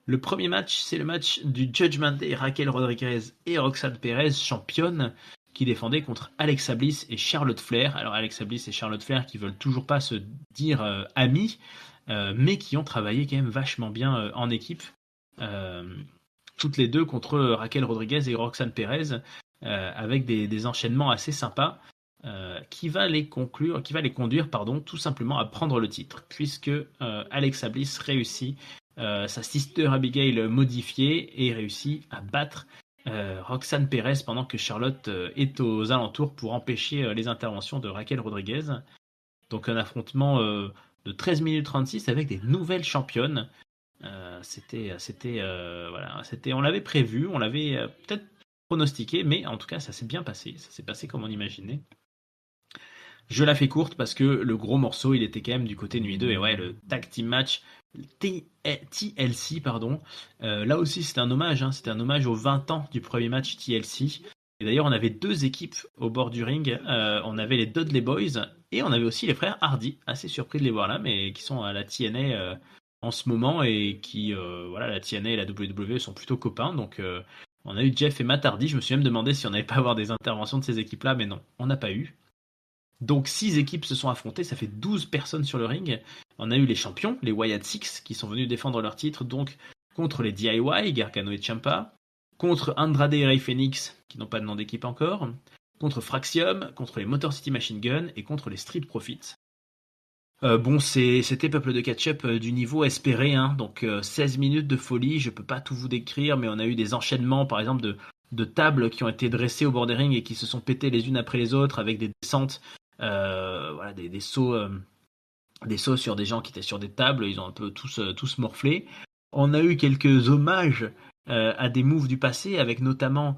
Le premier match, c'est le match du Judgment Day, Raquel Rodriguez et Roxanne Perez, championne, qui défendait contre Alexa Bliss et Charlotte Flair. Alors Alexa Bliss et Charlotte Flair qui veulent toujours pas se dire amis, mais qui ont travaillé quand même vachement bien en équipe. Toutes les deux contre Raquel Rodriguez et Roxanne Perez, avec des enchaînements assez sympas. Qui va les conduire, tout simplement à prendre le titre, puisque Alexa Bliss réussit sa sister Abigail modifiée et réussit à battre Roxanne Perez pendant que Charlotte est aux alentours pour empêcher les interventions de Raquel Rodriguez. Donc un affrontement de 13 minutes 36 avec des nouvelles championnes. On l'avait prévu, on l'avait peut-être pronostiqué, mais en tout cas ça s'est bien passé, ça s'est passé comme on imaginait. Je la fais courte parce que le gros morceau, il était quand même du côté nuit 2. Et ouais, le tag team match TLC, pardon. Là aussi, c'était un hommage. C'était un hommage aux 20 ans du premier match TLC. Et d'ailleurs, on avait deux équipes au bord du ring. On avait les Dudley Boys et on avait aussi les frères Hardy. Assez surpris de les voir là, mais qui sont à la TNA en ce moment. Et qui, la TNA et la WWE sont plutôt copains. Donc, on a eu Jeff et Matt Hardy. Je me suis même demandé si on n'allait pas avoir des interventions de ces équipes-là, mais non, on n'a pas eu. Donc 6 équipes se sont affrontées, ça fait 12 personnes sur le ring. On a eu les champions, les Wyatt Six, qui sont venus défendre leur titre, donc contre les DIY, Gargano et Ciampa, contre Andrade et Rey Fenix, qui n'ont pas de nom d'équipe encore, contre Fraxium, contre les Motor City Machine Gun et contre les Street Profits. C'était Peuple de Ketchup du niveau espéré, donc 16 minutes de folie, je peux pas tout vous décrire, mais on a eu des enchaînements, par exemple, de tables qui ont été dressées au bord des rings et qui se sont pétées les unes après les autres avec des descentes. Des sauts sur des gens qui étaient sur des tables, ils ont un peu tous morflé. On a eu quelques hommages à des moves du passé, avec notamment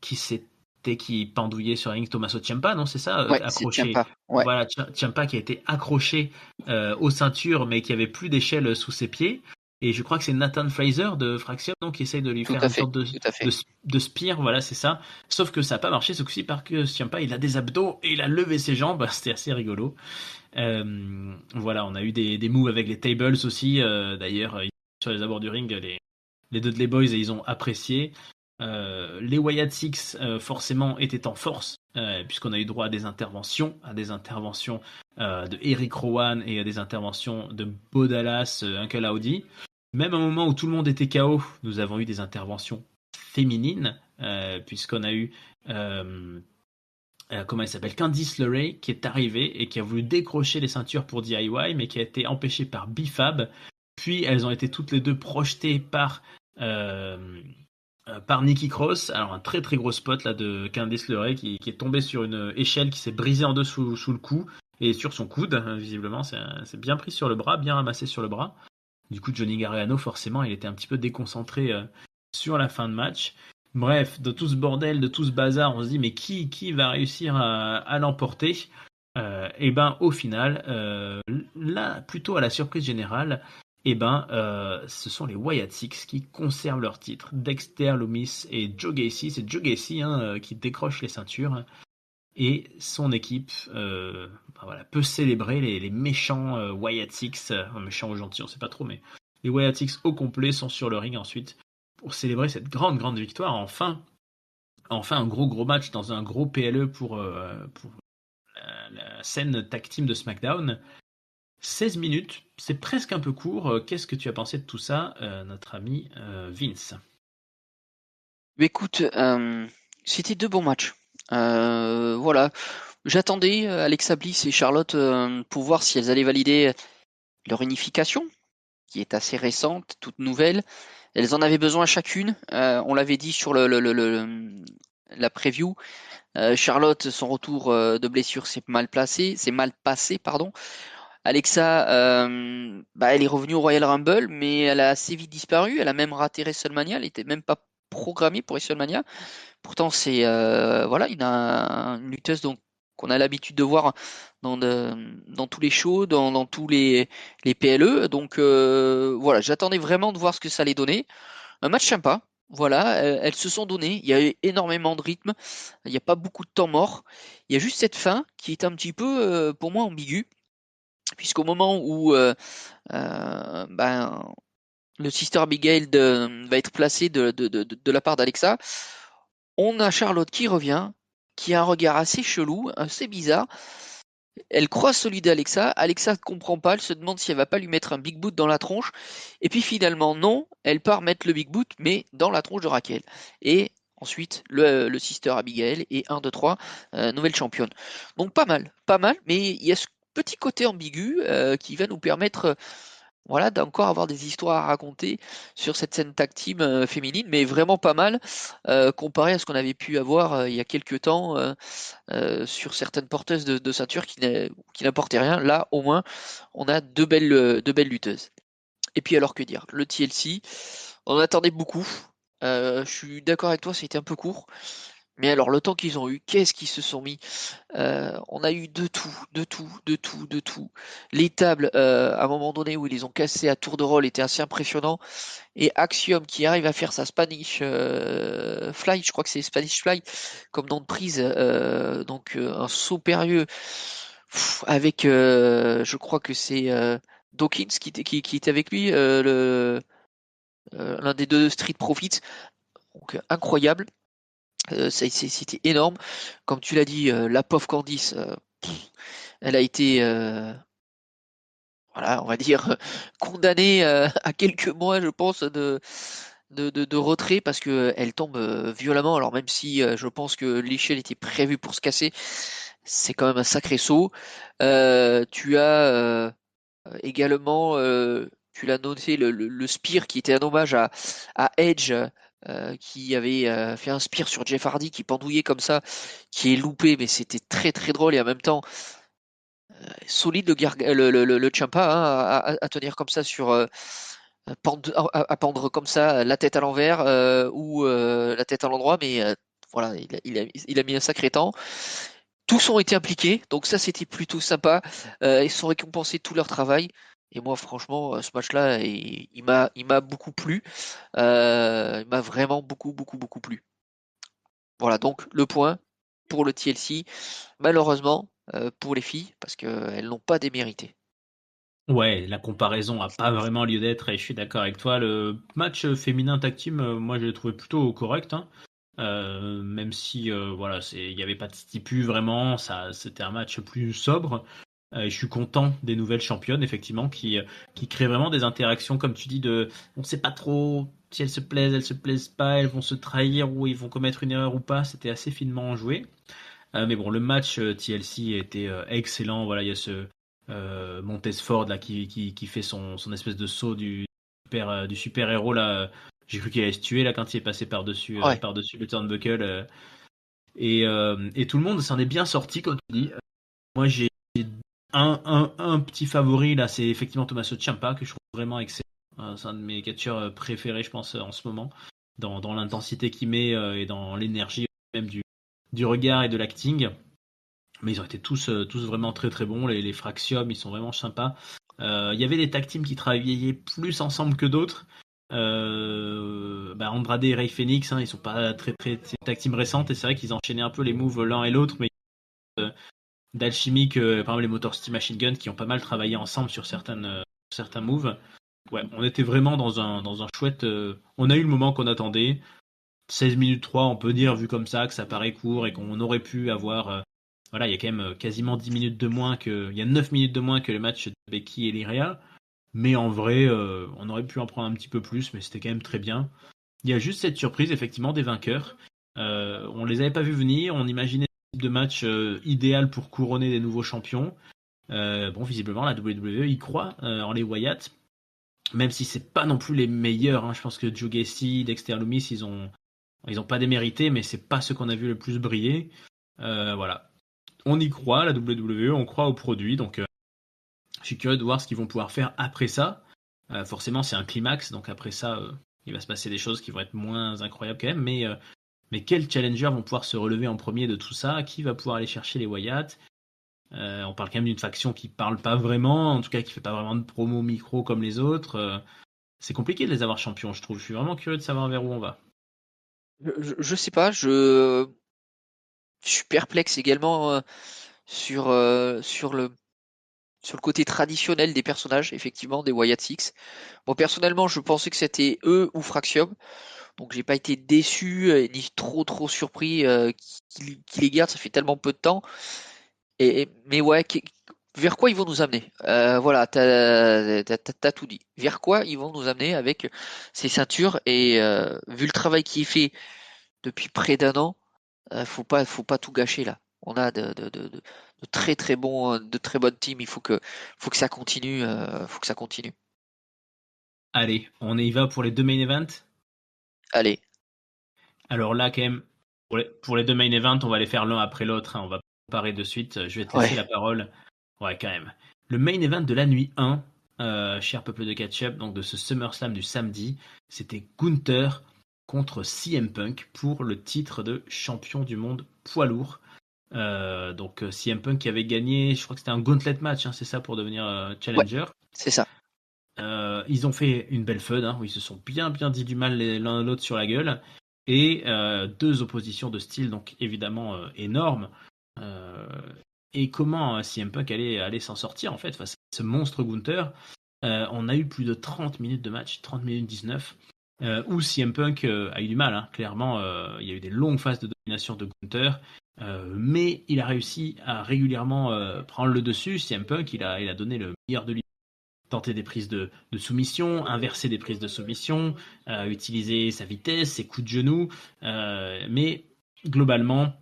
qui pendouillait sur la ring, Tommaso Ciampa, non, c'est ça, Ouais, accroché. Ciampa. Ouais. Voilà, Ciampa qui a été accroché aux ceintures, mais qui avait plus d'échelle sous ses pieds. Et je crois que c'est Nathan Fraser de Fraxium qui essaye de lui faire une sorte de spear, voilà, c'est ça. Sauf que ça n'a pas marché ce coup-ci parce que Ciampa, il a des abdos et il a levé ses jambes. C'était assez rigolo. Voilà, on a eu des moves avec les tables aussi. D'ailleurs, sur les abords du ring, les Dudley Boys, et ils ont apprécié. Les Wyatt Six, forcément, étaient en force, puisqu'on a eu droit à des interventions de Eric Rowan et à des interventions de Bo Dallas, Uncle Howdy. Même à un moment où tout le monde était KO, nous avons eu des interventions féminines, puisqu'on a eu comment elle s'appelle, Candice LeRae, qui est arrivée et qui a voulu décrocher les ceintures pour DIY, mais qui a été empêchée par B-Fab. Puis elles ont été toutes les deux projetées par Nikki Cross. Alors un très très gros spot là de Candice LeRae qui est tombée sur une échelle qui s'est brisée en deux sous le cou et sur son coude, visiblement c'est bien pris sur le bras, bien ramassé sur le bras. Du coup, Johnny Gargano, forcément, il était un petit peu déconcentré sur la fin de match. Bref, de tout ce bordel, de tout ce bazar, on se dit, mais qui va réussir à l'emporter? Et ben, au final, là, plutôt à la surprise générale, ce sont les Wyatt Six qui conservent leur titre. Dexter Lumis et Joe Gacy. C'est Joe Gacy qui décroche les ceintures. Et son équipe peut célébrer les méchants Wyatt Six, méchants ou gentils, on sait pas trop, mais les Wyatt Six au complet sont sur le ring ensuite pour célébrer cette grande victoire. Enfin un gros match dans un gros PLE pour la scène tag team de SmackDown. 16 minutes, c'est presque un peu court. Qu'est-ce que tu as pensé de tout ça, notre ami Vince? Écoute, c'était 2 bons matchs. Voilà, j'attendais Alexa Bliss et Charlotte pour voir si elles allaient valider leur unification, qui est assez récente, toute nouvelle. Elles en avaient besoin chacune. On l'avait dit sur la preview. Charlotte, son retour de blessure c'est mal passé, pardon. Alexa, elle est revenue au Royal Rumble, mais elle a assez vite disparu. Elle a même raté WrestleMania. Elle était même pas programmée pour WrestleMania. Pourtant, c'est une lutteuse qu'on a l'habitude de voir dans tous les shows, dans tous les PLE. Donc voilà, j'attendais vraiment de voir ce que ça allait donner. Un match sympa. Voilà, elles se sont données. Il y a eu énormément de rythme. Il n'y a pas beaucoup de temps mort. Il y a juste cette fin qui est un petit peu, pour moi, ambiguë. Puisqu'au moment où le Sister Abigail va être placé de la part d'Alexa, On a Charlotte qui revient, qui a un regard assez chelou, assez bizarre. Elle croise celui d'Alexa. Alexa ne comprend pas, elle se demande si elle va pas lui mettre un big boot dans la tronche. Et puis finalement, non, elle part mettre le big boot, mais dans la tronche de Raquel. Et ensuite, le sister Abigail et 1, 2, 3, nouvelle championne. Donc pas mal, mais il y a ce petit côté ambigu qui va nous permettre voilà, d'encore avoir des histoires à raconter sur cette scène tag team féminine, mais vraiment pas mal comparé à ce qu'on avait pu avoir il y a quelques temps sur certaines porteuses de ceinture qui n'apportaient rien. Là, au moins, on a deux belles lutteuses. Et puis alors que dire, le TLC, on en attendait beaucoup. Je suis d'accord avec toi, c'était un peu court. Mais alors le temps qu'ils ont eu, qu'est-ce qu'ils se sont mis? On a eu de tout, de tout, de tout, de tout. Les tables, à un moment donné où ils les ont cassées à tour de rôle, étaient assez impressionnants. Et Axiom qui arrive à faire sa Spanish Fly, je crois que c'est Spanish Fly comme nom de prise, donc un saut périlleux avec, je crois que c'est Dawkins qui était avec lui, l'un des deux Street Profits, donc incroyable. C'était énorme. Comme tu l'as dit, la pauvre Candice, elle a été, voilà, on va dire, condamnée à quelques mois, je pense, de retrait parce que elle tombe violemment. Alors même si je pense que l'échelle était prévue pour se casser, c'est quand même un sacré saut. Tu as également, tu l'as noté, le spear qui était un hommage à Edge. Qui avait fait un spear sur Jeff Hardy qui pendouillait comme ça, qui est loupé, mais c'était très très drôle et en même temps solide le Ciampa hein, à tenir comme ça sur à pendre comme ça la tête à l'envers ou la tête à l'endroit, mais voilà, il a mis un sacré temps. Tous ont été impliqués, donc ça c'était plutôt sympa. Ils sont récompensés de tout leur travail. Et moi, franchement, ce match-là, il m'a beaucoup plu. Il m'a vraiment beaucoup plu. Voilà, donc le point pour le TLC, malheureusement pour les filles, parce qu'elles n'ont pas démérité. Ouais, la comparaison a pas vraiment lieu d'être et je suis d'accord avec toi. Le match féminin tag team, moi je l'ai trouvé plutôt correct, hein. Même si voilà, il y avait pas de stipu vraiment, ça c'était un match plus sobre. Je suis content des nouvelles championnes effectivement qui créent vraiment des interactions comme tu dis de on sait pas trop si elles se plaisent pas, elles vont se trahir ou ils vont commettre une erreur ou pas. C'était assez finement joué. Mais bon, le match TLC était excellent. Voilà, il y a ce Montesford là qui fait son espèce de saut du super héros là. J'ai cru qu'il allait se tuer là quand il est passé Ouais. par-dessus le turnbuckle. Et tout le monde s'en est bien sorti comme tu dis. Moi j'ai un petit favori là, c'est effectivement Tommaso Ciampa que je trouve vraiment excellent. C'est un de mes catcheurs préférés, je pense, en ce moment, dans l'intensité qu'il met et dans l'énergie même du regard et de l'acting. Mais ils ont été tous vraiment très très bons. Les Fraxium, ils sont vraiment sympas. Il y avait des tag teams qui travaillaient plus ensemble que d'autres. Andrade et Ray Phoenix, hein, ils sont pas très tag team récentes et c'est vrai qu'ils enchaînaient un peu les moves l'un et l'autre, mais d'Alchimique, par exemple les Motor City Machine Gun qui ont pas mal travaillé ensemble sur certains moves. Ouais, on était vraiment dans un chouette. On a eu le moment qu'on attendait. 16 minutes 3, on peut dire, vu comme ça, que ça paraît court et qu'on aurait pu avoir. Voilà, il y a quand même quasiment 10 minutes de moins que. Il y a 9 minutes de moins que le match de Becky et Lyria. Mais en vrai, on aurait pu en prendre un petit peu plus, mais c'était quand même très bien. Il y a juste cette surprise, effectivement, des vainqueurs. On les avait pas vus venir, on imaginait ce type de match idéal pour couronner des nouveaux champions. Bon, visiblement, la WWE y croit en les Wyatt, même si c'est pas non plus les meilleurs. Hein. Je pense que Joe Gacy, Dexter Lumis, ils ont pas démérité, mais c'est pas ceux qu'on a vu le plus briller. Voilà. On y croit, la WWE, on croit au produit, donc je suis curieux de voir ce qu'ils vont pouvoir faire après ça. Forcément, c'est un climax, donc après ça, il va se passer des choses qui vont être moins incroyables quand même, mais quels challengers vont pouvoir se relever en premier de tout ça? Qui va pouvoir aller chercher les Wyatt? On parle quand même d'une faction qui parle pas vraiment, en tout cas qui fait pas vraiment de promo micro comme les autres. C'est compliqué de les avoir champions, je trouve. Je suis vraiment curieux de savoir vers où on va. Je sais pas, je suis perplexe également sur le côté traditionnel des personnages, effectivement, des Wyatt Six. Bon, personnellement, je pensais que c'était eux ou Fraxium. Donc j'ai pas été déçu ni trop surpris qu'il les garde. Ça fait tellement peu de temps. Mais ouais, vers quoi ils vont nous amener? Voilà, t'as tout dit. Vers quoi ils vont nous amener avec ces ceintures et vu le travail qui est fait depuis près d'un an, faut pas tout gâcher là. On a de très bons, de très bonnes teams. Faut que ça continue, faut que ça continue. Allez, on y va pour les 2 main events. Allez, Alors là, quand même, pour les 2 main events, on va les faire l'un après l'autre, hein, on va pas comparer de suite. Je vais te laisser ouais, la parole. Ouais, quand même. Le main event de la nuit 1, cher peuple de catch-up, donc de ce SummerSlam du samedi, c'était Gunther contre CM Punk pour le titre de champion du monde poids lourd. Donc CM Punk qui avait gagné, je crois que c'était un gauntlet match, hein, c'est ça, pour devenir ouais, challenger. c'est ça. Ils ont fait une belle feud, hein, où ils se sont bien dit du mal l'un l'autre sur la gueule. Et deux oppositions de style, donc évidemment énormes. Euh, et comment CM Punk allait s'en sortir en fait face à ce monstre Gunther. On a eu plus de 30 minutes de match, 30 minutes 19, où CM Punk a eu du mal, hein. Clairement, il y a eu des longues phases de domination de Gunther. Mais il a réussi à régulièrement prendre le dessus. CM Punk, il a donné le meilleur de lui, tenter des prises de soumission, inverser des prises de soumission, utiliser sa vitesse, ses coups de genoux. Mais globalement,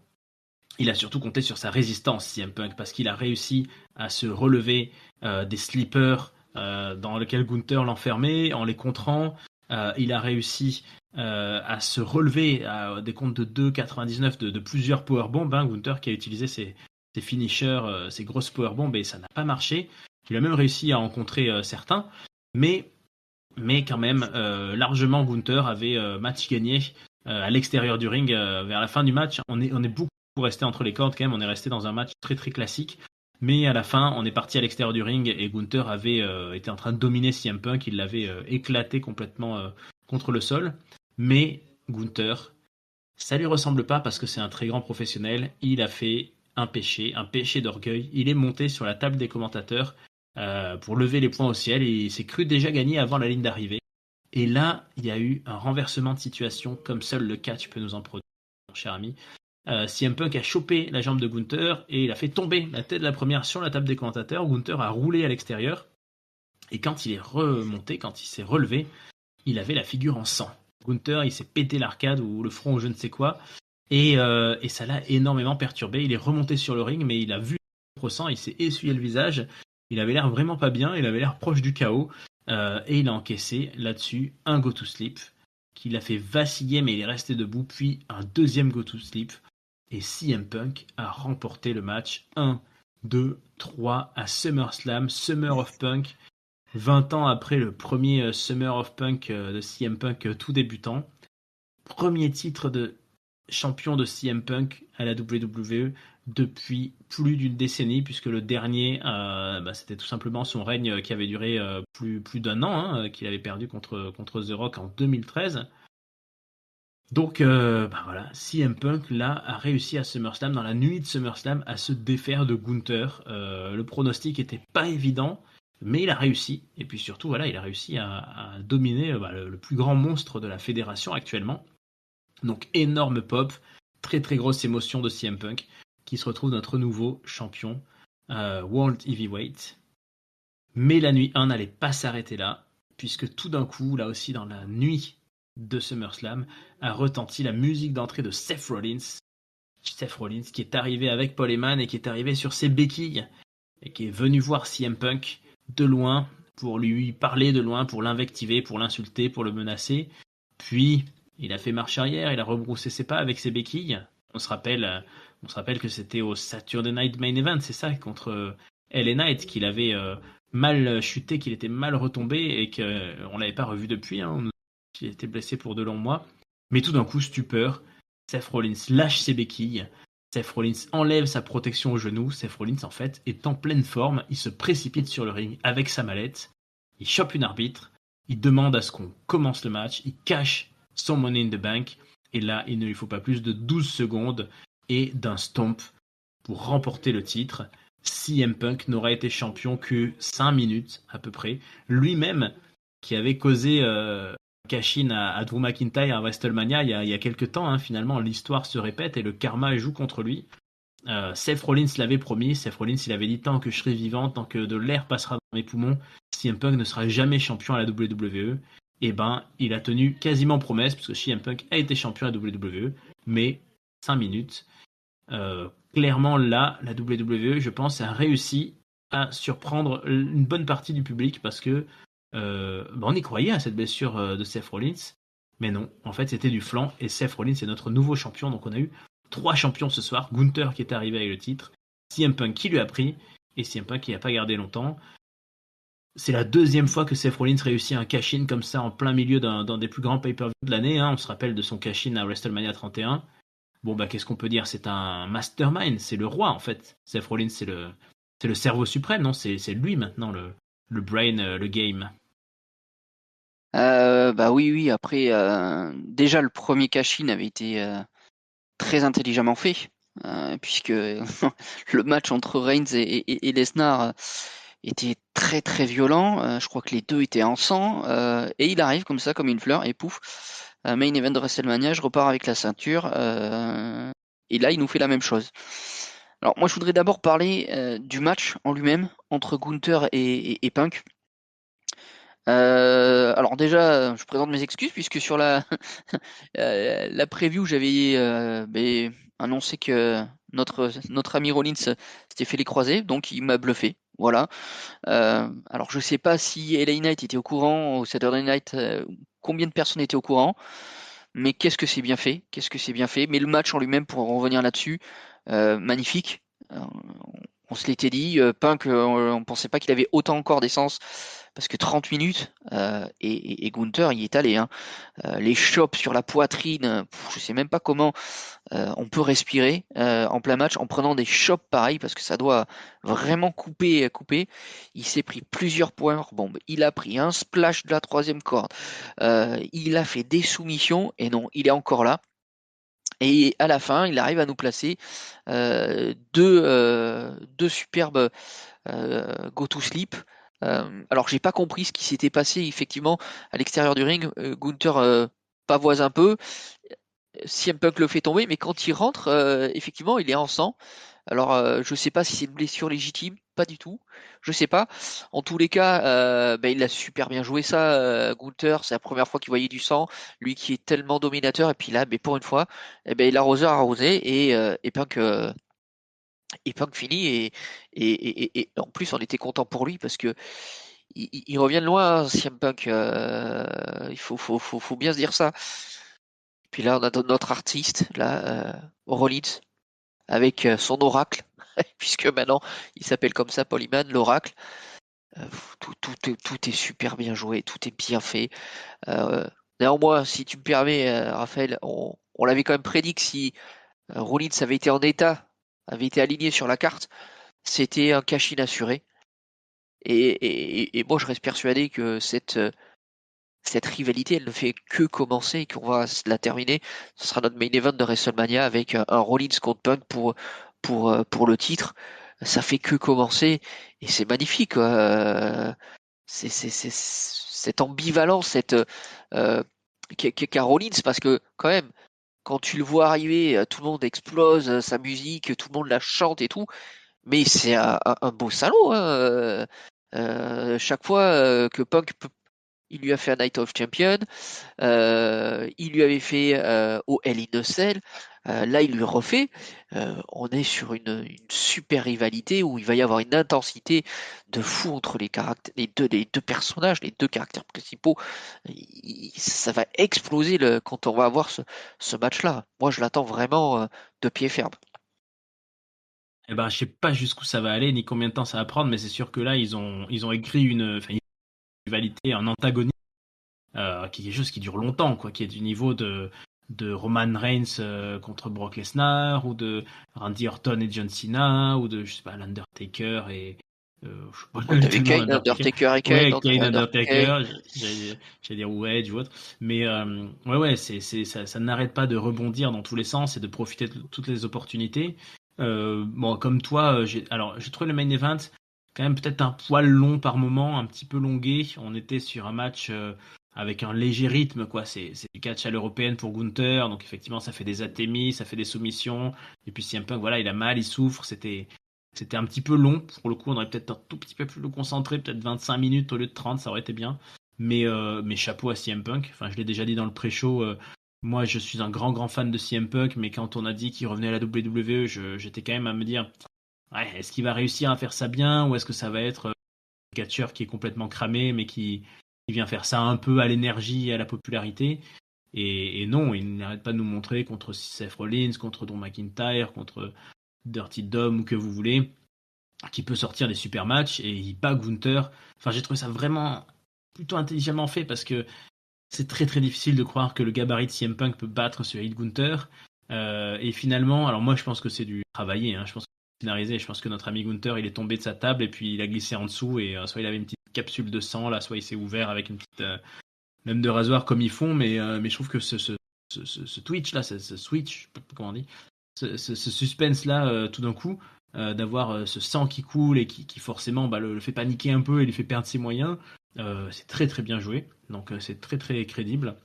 il a surtout compté sur sa résistance, CM Punk, parce qu'il a réussi à se relever des sleepers dans lesquels Gunther l'enfermait en les contrant. Il a réussi à se relever à des comptes de 2,99 de plusieurs powerbombs. Hein, Gunther qui a utilisé ses finishers, ses grosses powerbombs, et ça n'a pas marché. Il a même réussi à en contrer certains, mais, mais quand même, largement, Gunther avait match gagné à l'extérieur du ring vers la fin du match. On est beaucoup resté entre les cordes quand même, on est resté dans un match très classique. Mais à la fin, on est parti à l'extérieur du ring et Gunther avait été en train de dominer CM Punk, il l'avait éclaté complètement contre le sol. Mais Gunther, ça lui ressemble pas parce que c'est un très grand professionnel. Il a fait un péché d'orgueil. Il est monté sur la table des commentateurs pour lever les poings au ciel et il s'est cru déjà gagné avant la ligne d'arrivée. Et là, il y a eu un renversement de situation comme seul le catch peut nous en produire, mon cher ami. CM Punk a chopé la jambe de Gunther et il a fait tomber la tête de la première sur la table des commentateurs. Gunther a roulé à l'extérieur et quand il est remonté, quand il s'est relevé, il avait la figure en sang. Gunther, il s'est pété l'arcade ou le front ou je ne sais quoi et ça l'a énormément perturbé. Il est remonté sur le ring mais il a vu le sang, il s'est essuyé le visage. Il avait l'air vraiment pas bien, il avait l'air proche du chaos et il a encaissé là-dessus un go to sleep qui l'a fait vaciller mais il est resté debout, puis un deuxième go to sleep. Et CM Punk a remporté le match 1, 2, 3 à SummerSlam, Summer of Punk, 20 ans après le premier Summer of Punk de CM Punk tout débutant. Premier titre de champion de CM Punk à la WWE depuis plus d'une décennie, puisque le dernier, c'était tout simplement son règne qui avait duré plus d'un an, hein, qu'il avait perdu contre The Rock en 2013. Donc voilà, CM Punk là a réussi à SummerSlam, dans la nuit de SummerSlam, à se défaire de Gunther. Le pronostic était pas évident, mais il a réussi. Et puis surtout, voilà, il a réussi à dominer le plus grand monstre de la fédération actuellement. Donc énorme pop, très grosse émotion de CM Punk, qui se retrouve notre nouveau champion World Heavyweight. Mais la nuit 1 n'allait pas s'arrêter là, puisque tout d'un coup, là aussi dans la nuit de SummerSlam, a retenti la musique d'entrée de Seth Rollins. Seth Rollins qui est arrivé avec Paul Heyman et qui est arrivé sur ses béquilles et qui est venu voir CM Punk de loin pour lui parler de loin, pour l'invectiver, pour l'insulter, pour le menacer. Puis il a fait marche arrière, il a rebroussé ses pas avec ses béquilles. On se rappelle que c'était au Saturday Night Main Event, c'est ça, contre LA Knight, qu'il avait mal chuté, qu'il était mal retombé et qu'on l'avait pas revu depuis. Hein. Il était blessé pour de longs mois. Mais tout d'un coup, stupeur, Seth Rollins lâche ses béquilles. Seth Rollins enlève sa protection au genou. Seth Rollins, en fait, est en pleine forme. Il se précipite sur le ring avec sa mallette. Il chope une arbitre. Il demande à ce qu'on commence le match. Il cache son Money in the Bank. Et là, il ne lui faut pas plus de 12 secondes et d'un stomp pour remporter le titre. CM Punk n'aura été champion que 5 minutes à peu près. Lui-même, qui avait causé cash-in à Drew McIntyre à WrestleMania il y a quelques temps. Hein. Finalement, l'histoire se répète et le karma joue contre lui. Seth Rollins l'avait promis. Seth Rollins, il avait dit tant que je serai vivant, tant que de l'air passera dans mes poumons, CM Punk ne sera jamais champion à la WWE. Et ben, il a tenu quasiment promesse, parce que CM Punk a été champion à la WWE, mais 5 minutes. Clairement, là, la WWE, je pense, a réussi à surprendre une bonne partie du public, parce que on y croyait à cette blessure de Seth Rollins, mais non, en fait, c'était du flanc, et Seth Rollins est notre nouveau champion, donc on a eu 3 champions ce soir. Gunther qui est arrivé avec le titre, CM Punk qui lui a pris, et CM Punk qui n'a pas gardé longtemps. C'est la deuxième fois que Seth Rollins réussit un cash-in comme ça en plein milieu d'un des plus grands pay-per-view de l'année. Hein. On se rappelle de son cash-in à WrestleMania 31. Bon, bah, qu'est-ce qu'on peut dire? C'est un mastermind, c'est le roi en fait. Seth Rollins, c'est le cerveau suprême, non? C'est lui maintenant, le brain, le game. Bah oui, après, déjà le premier cash-in avait été très intelligemment fait, puisque le match entre Reigns et Lesnar était très très violent. Je crois que les deux étaient en sang, et il arrive comme ça, comme une fleur, et pouf, main event de WrestleMania, je repars avec la ceinture, et là il nous fait la même chose. Alors moi je voudrais d'abord parler du match en lui-même entre Gunther et Punk. Alors déjà, je présente mes excuses puisque sur la la preview, j'avais annoncé que notre ami Rollins s'était fait les croisés, donc il m'a bluffé. Voilà. Alors je sais pas si LA Knight était au courant ou Saturday Night, combien de personnes étaient au courant, mais qu'est-ce que c'est bien fait, qu'est-ce que c'est bien fait. Mais le match en lui-même, pour en revenir là-dessus, magnifique. On se l'était dit, Punk, on pensait pas qu'il avait autant encore d'essence parce que 30 minutes et Gunther y est allé. Hein. Les chops sur la poitrine, je sais même pas comment on peut respirer en plein match en prenant des chops pareils parce que ça doit vraiment couper. Il s'est pris plusieurs points. Bon, il a pris un splash de la troisième corde. Il a fait des soumissions et non, il est encore là. Et à la fin, il arrive à nous placer deux superbes go to sleep. Alors j'ai pas compris ce qui s'était passé effectivement à l'extérieur du ring. Gunther pavoise un peu, CM Punk le fait tomber, mais quand il rentre, effectivement, il est en sang. Alors je sais pas si c'est une blessure légitime, pas du tout. Je sais pas. En tous les cas, il a super bien joué ça, Gunther. C'est la première fois qu'il voyait du sang. Lui qui est tellement dominateur, et puis là, mais pour une fois, l'arroseur a arrosé et Punk finit et en plus on était content pour lui parce que il revient de loin, CM Punk. Il faut bien se dire ça. Puis là on a notre artiste là, Rollins avec son oracle puisque maintenant il s'appelle comme ça, Paul Heyman, l'oracle. Tout est super bien joué, tout est bien fait. Néanmoins, si tu me permets, Raphaël, on l'avait quand même prédit que si Rollins avait été en état, avait été aligné sur la carte, c'était un cash-in assuré. Et moi, je reste persuadé que cette rivalité, elle ne fait que commencer et qu'on va la terminer. Ce sera notre main event de WrestleMania avec un Rollins contre Punk pour le titre. Ça fait que commencer et c'est magnifique. C'est cette ambivalence, qu'a Rollins, parce que quand même, quand tu le vois arriver, tout le monde explose sa musique, tout le monde la chante et tout. Mais c'est un beau salaud, hein. Chaque fois que Punk, il lui a fait un Night of Champion, il lui avait fait au Hell in a Cell, là il lui refait. On est sur une super rivalité où il va y avoir une intensité de fou entre les deux personnages, les deux caractères principaux. Ça va exploser quand on va avoir ce match-là. Moi je l'attends vraiment de pied ferme. Eh ben, je sais pas jusqu'où ça va aller, ni combien de temps ça va prendre, mais c'est sûr que là, ils ont écrit une rivalité, un antagonisme, qui est quelque chose qui dure longtemps, quoi, qui est du niveau de Roman Reigns contre Brock Lesnar, ou de Randy Orton et John Cena, ou de, je sais pas, l'Undertaker et, je sais pas, Ouais, t'avais tellement Kane, l'Undertaker. Undertaker et Kane, Ouais, Kane Undertaker. Undertaker, j'allais dire ou Edge ou autre. Mais, ouais, ça n'arrête pas de rebondir dans tous les sens et de profiter de toutes les opportunités. Bon, comme toi, j'ai trouvé le main event quand même peut-être un poil long par moment, un petit peu longué. On était sur un match avec un léger rythme, quoi. C'est du catch à l'européenne pour Gunther, donc effectivement, ça fait des atémies, ça fait des soumissions. Et puis CM Punk, voilà, il a mal, il souffre. C'était un petit peu long. Pour le coup, on aurait peut-être un tout petit peu plus le concentrer, peut-être 25 minutes au lieu de 30, ça aurait été bien. Mais chapeau à CM Punk. Enfin, je l'ai déjà dit dans le pré-show. Moi, je suis un grand fan de CM Punk, mais quand on a dit qu'il revenait à la WWE, j'étais quand même à me dire, ouais, est-ce qu'il va réussir à faire ça bien, ou est-ce que ça va être un catcheur qui est complètement cramé, mais qui vient faire ça un peu à l'énergie et à la popularité. Et non, il n'arrête pas de nous montrer contre Seth Rollins, contre Drew McIntyre, contre Dirty Dom ou que vous voulez, qui peut sortir des super matchs et il bat Gunther. Enfin, j'ai trouvé ça vraiment plutôt intelligemment fait parce que c'est très difficile de croire que le gabarit de CM Punk peut battre celui de Gunther. Et finalement, alors moi je pense que c'est du travaillé, hein, je pense que c'est scénarisé, je pense que notre ami Gunther il est tombé de sa table et puis il a glissé en dessous et soit il avait une petite capsule de sang là, soit il s'est ouvert avec une petite même de rasoir comme ils font, mais je trouve que ce Twitch là, ce switch, je sais pas comment on dit, ce suspense là, tout d'un coup, d'avoir ce sang qui coule et qui forcément le fait paniquer un peu et lui fait perdre ses moyens, c'est très bien joué, donc c'est très crédible.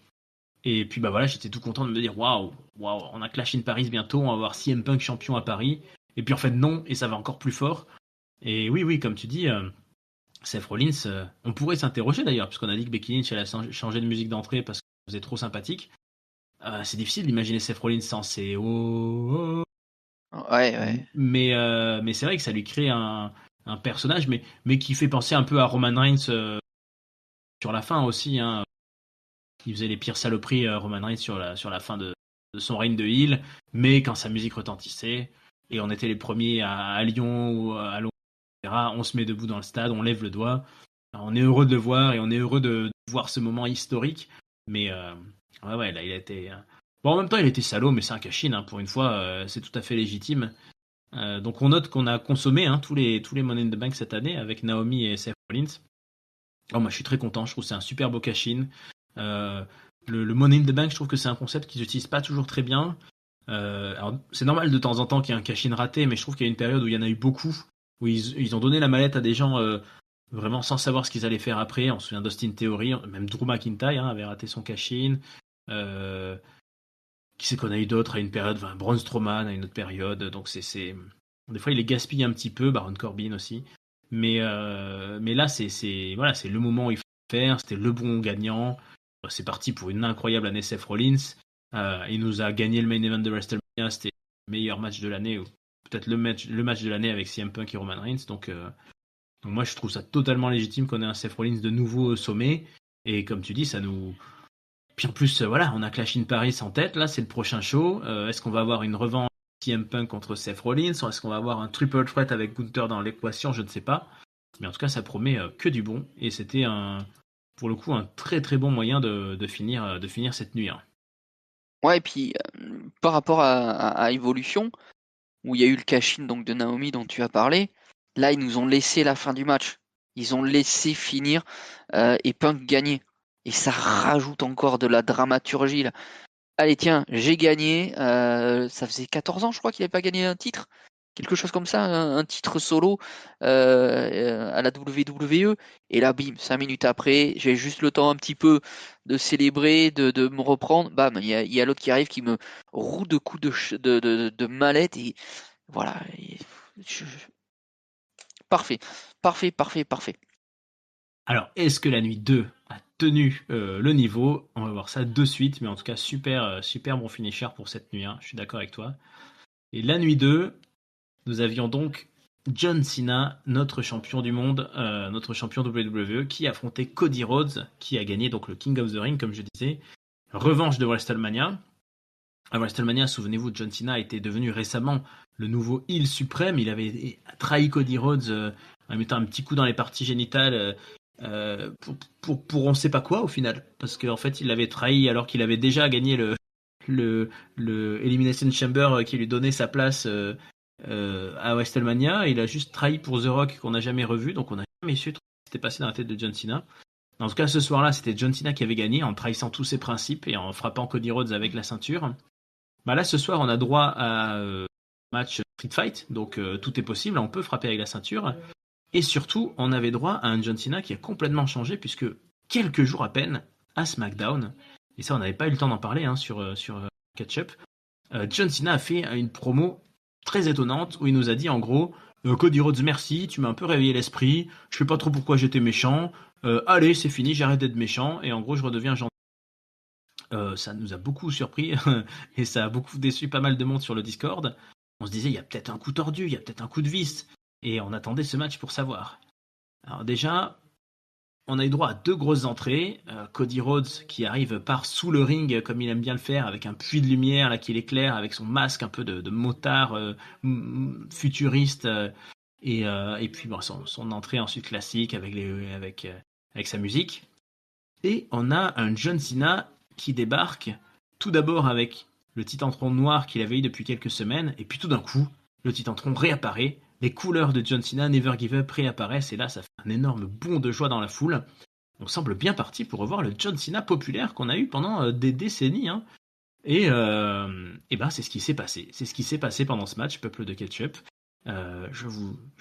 Et puis bah voilà, j'étais tout content de me dire waouh, on a Clash in Paris bientôt, on va voir CM Punk champion à Paris. Et puis en fait non, et ça va encore plus fort. Et oui, comme tu dis, Seth Rollins, on pourrait s'interroger d'ailleurs, puisqu'on a dit que Becky Lynch elle a changé de musique d'entrée parce que vous êtes trop sympathique. C'est difficile d'imaginer Seth Rollins sans ses oh. Ouais. Mais c'est vrai que ça lui crée un personnage, mais qui fait penser un peu à Roman Reigns sur la fin aussi. Hein. Il faisait les pires saloperies Roman Reigns sur la fin de son règne de heel, mais quand sa musique retentissait, et on était les premiers à Lyon ou à Londres, etc., on se met debout dans le stade, on lève le doigt. On est heureux de le voir et on est heureux de voir ce moment historique. Mais ouais, là, il a été. Bon, en même temps, il était salaud, mais c'est un cash-in, hein, pour une fois, c'est tout à fait légitime. Donc on note qu'on a consommé tous les Money in the Bank cette année avec Naomi et Seth Rollins. Oh, moi, je suis très content, je trouve que c'est un super beau cash-in. Le Money in the Bank, je trouve que c'est un concept qu'ils n'utilisent pas toujours très bien. Alors, c'est normal de temps en temps qu'il y ait un cash-in raté, mais je trouve qu'il y a une période où il y en a eu beaucoup, où ils ont donné la mallette à des gens vraiment sans savoir ce qu'ils allaient faire après. On se souvient d'Austin Theory, même Drew McIntyre avait raté son cash-in. Qui c'est qu'on a eu d'autres à une période, Braun Strowman à une autre période. Donc des fois il les gaspille un petit peu, Baron Corbin aussi. Mais là voilà, c'est le moment où il faut le faire. C'était le bon gagnant. C'est parti pour une incroyable année Seth Rollins. Il nous a gagné le main event de WrestleMania. C'était le meilleur match de l'année, ou peut-être le match de l'année avec CM Punk et Roman Reigns. Donc moi je trouve ça totalement légitime qu'on ait un Seth Rollins de nouveau au sommet. Et comme tu dis, ça nous. Puis en plus, voilà, on a Clash in Paris en tête, là, c'est le prochain show. Est-ce qu'on va avoir une revanche CM Punk contre Seth Rollins, ou est-ce qu'on va avoir un triple threat avec Gunther dans l'équation? Je ne sais pas. Mais en tout cas, ça promet que du bon. Et c'était pour le coup, un très bon moyen de finir cette nuit. Hein. Ouais, et puis par rapport à Evolution, où il y a eu le cash-in donc de Naomi dont tu as parlé, là ils nous ont laissé la fin du match. Ils ont laissé finir et Punk gagner. Et ça rajoute encore de la dramaturgie là. Allez tiens, j'ai gagné. Ça faisait 14 ans je crois qu'il n'avait pas gagné un titre. Quelque chose comme ça, un titre solo à la WWE. Et là, bim, 5 minutes après, j'ai juste le temps un petit peu de célébrer, de me reprendre. Bam, il y a l'autre qui arrive qui me roue de coups de mallette. Et voilà. Parfait, parfait. Alors, est-ce que la nuit 2 a tenu le niveau? On va voir ça de suite, mais en tout cas, super bon finisher pour cette nuit. Hein. Je suis d'accord avec toi. Et la nuit 2, nous avions donc John Cena, notre champion du monde, notre champion WWE, qui affrontait Cody Rhodes, qui a gagné donc le King of the Ring, comme je disais. Revanche de WrestleMania. À WrestleMania, souvenez-vous, John Cena était devenu récemment le nouveau heel suprême. Il avait trahi Cody Rhodes en mettant un petit coup dans les parties génitales pour on ne sait pas quoi au final. Parce qu'en fait, il l'avait trahi alors qu'il avait déjà gagné le Elimination Chamber qui lui donnait sa place à WrestleMania. Il a juste trahi pour The Rock qu'on n'a jamais revu, donc on n'a jamais su ce qui s'était passé dans la tête de John Cena. En tout cas, ce soir-là, c'était John Cena qui avait gagné en trahissant tous ses principes et en frappant Cody Rhodes avec la ceinture. Bah là, ce soir, on a droit à match Street Fight, donc tout est possible, on peut frapper avec la ceinture. Et surtout, on avait droit à un John Cena qui a complètement changé puisque quelques jours à peine à SmackDown, et ça on n'avait pas eu le temps d'en parler sur Catch-Up, John Cena a fait une promo très étonnante où il nous a dit en gros Cody Rhodes merci, tu m'as un peu réveillé l'esprit, je sais pas trop pourquoi j'étais méchant, allez c'est fini, j'arrête d'être méchant et en gros je redeviens gentil. Ça nous a beaucoup surpris et ça a beaucoup déçu pas mal de monde sur le Discord. On se disait il y a peut-être un coup tordu, il y a peut-être un coup de vis et on attendait ce match pour savoir. Alors déjà, on a eu droit à 2 grosses entrées. Cody Rhodes qui arrive par sous le ring comme il aime bien le faire avec un puits de lumière là qui l'éclaire avec son masque un peu de motard futuriste et puis bon, son entrée ensuite classique avec sa musique. Et on a un John Cena qui débarque tout d'abord avec le Titantron noir qu'il avait eu depuis quelques semaines et puis tout d'un coup le Titantron réapparaît. Les couleurs de John Cena, Never Give Up, réapparaissent et là ça fait un énorme bond de joie dans la foule. On semble bien parti pour revoir le John Cena populaire qu'on a eu pendant des décennies. Hein. Et ben c'est ce qui s'est passé. C'est ce qui s'est passé pendant ce match, peuple de Ketchup. Je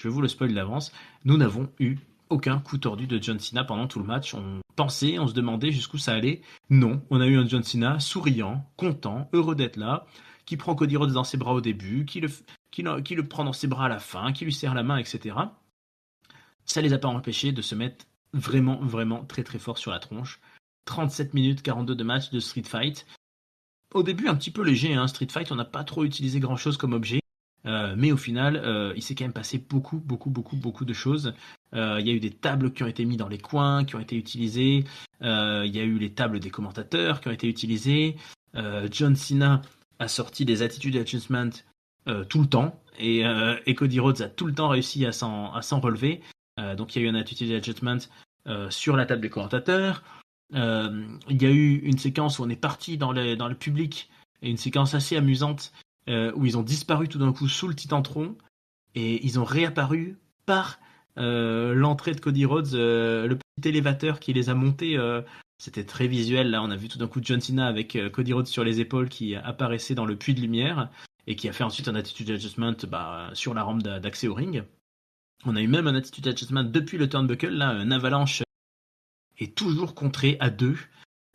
vous le spoil d'avance. Nous n'avons eu aucun coup tordu de John Cena pendant tout le match. On pensait, on se demandait jusqu'où ça allait. Non, on a eu un John Cena souriant, content, heureux d'être là, qui prend Cody Rhodes dans ses bras au début, qui le prend dans ses bras à la fin, qui lui serre la main, etc. Ça les a pas empêchés de se mettre vraiment, vraiment très très fort sur la tronche. 37 minutes 42 de match de Street Fight. Au début un petit peu léger, hein, Street Fight, on n'a pas trop utilisé grand chose comme objet. Mais au final, il s'est quand même passé beaucoup de choses. Il y a eu des tables qui ont été mises dans les coins, qui ont été utilisées. Il y a eu les tables des commentateurs qui ont été utilisées. John Cena a sorti des Attitude Adjustment tout le temps. Et Cody Rhodes a tout le temps réussi à s'en relever. Donc il y a eu un Attitude Adjustment sur la table des commentateurs. Il y a eu une séquence où on est parti dans le public, et une séquence assez amusante où ils ont disparu tout d'un coup sous le Titantron et ils ont réapparu par l'entrée de Cody Rhodes, le petit élévateur qui les a montés. C'était très visuel. Là, on a vu tout d'un coup John Cena avec Cody Rhodes sur les épaules qui apparaissait dans le puits de lumière et qui a fait ensuite un attitude adjustment sur la rampe d'accès au ring. On a eu même un attitude adjustment depuis le turnbuckle, là, un avalanche est toujours contré à 2.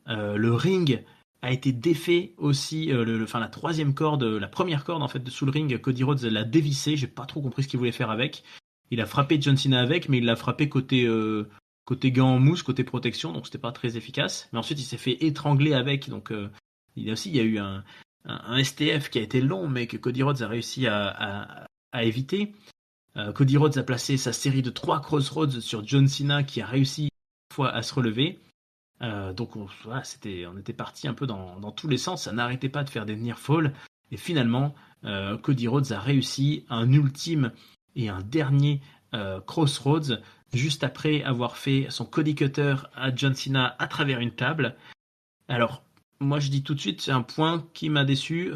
Le ring a été défait aussi, la troisième corde, la première corde en fait sous le ring, Cody Rhodes l'a dévissé, j'ai pas trop compris ce qu'il voulait faire avec. Il a frappé John Cena avec, mais il l'a frappé côté gant en mousse, côté protection, donc c'était pas très efficace. Mais ensuite il s'est fait étrangler avec, donc il y a eu un STF qui a été long, mais que Cody Rhodes a réussi à éviter. Cody Rhodes a placé sa série de 3 crossroads sur John Cena qui a réussi une fois à se relever. Donc on était parti un peu dans tous les sens, ça n'arrêtait pas de faire des near fall et finalement Cody Rhodes a réussi un ultime et un dernier crossroads juste après avoir fait son Cody Cutter à John Cena à travers une table. Alors moi je dis tout de suite, c'est un point qui m'a déçu.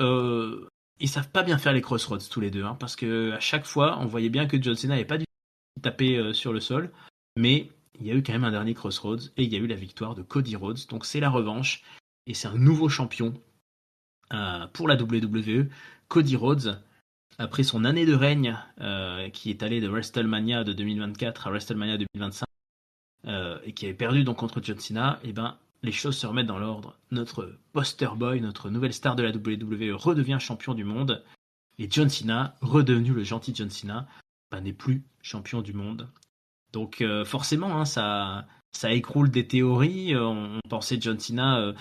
Ils savent pas bien faire les crossroads tous les deux, hein, parce que à chaque fois on voyait bien que John Cena n'avait pas du tout tapé sur le sol, mais il y a eu quand même un dernier crossroads et il y a eu la victoire de Cody Rhodes, donc c'est la revanche et c'est un nouveau champion pour la WWE. Cody Rhodes, après son année de règne qui est allé de WrestleMania de 2024 à WrestleMania 2025 et qui avait perdu donc contre John Cena, et ben les choses se remettent dans l'ordre. Notre poster boy, notre nouvelle star de la WWE redevient champion du monde et John Cena, redevenu le gentil John Cena, n'est plus champion du monde. Donc forcément, hein, ça écroule des théories. On pensait John Cena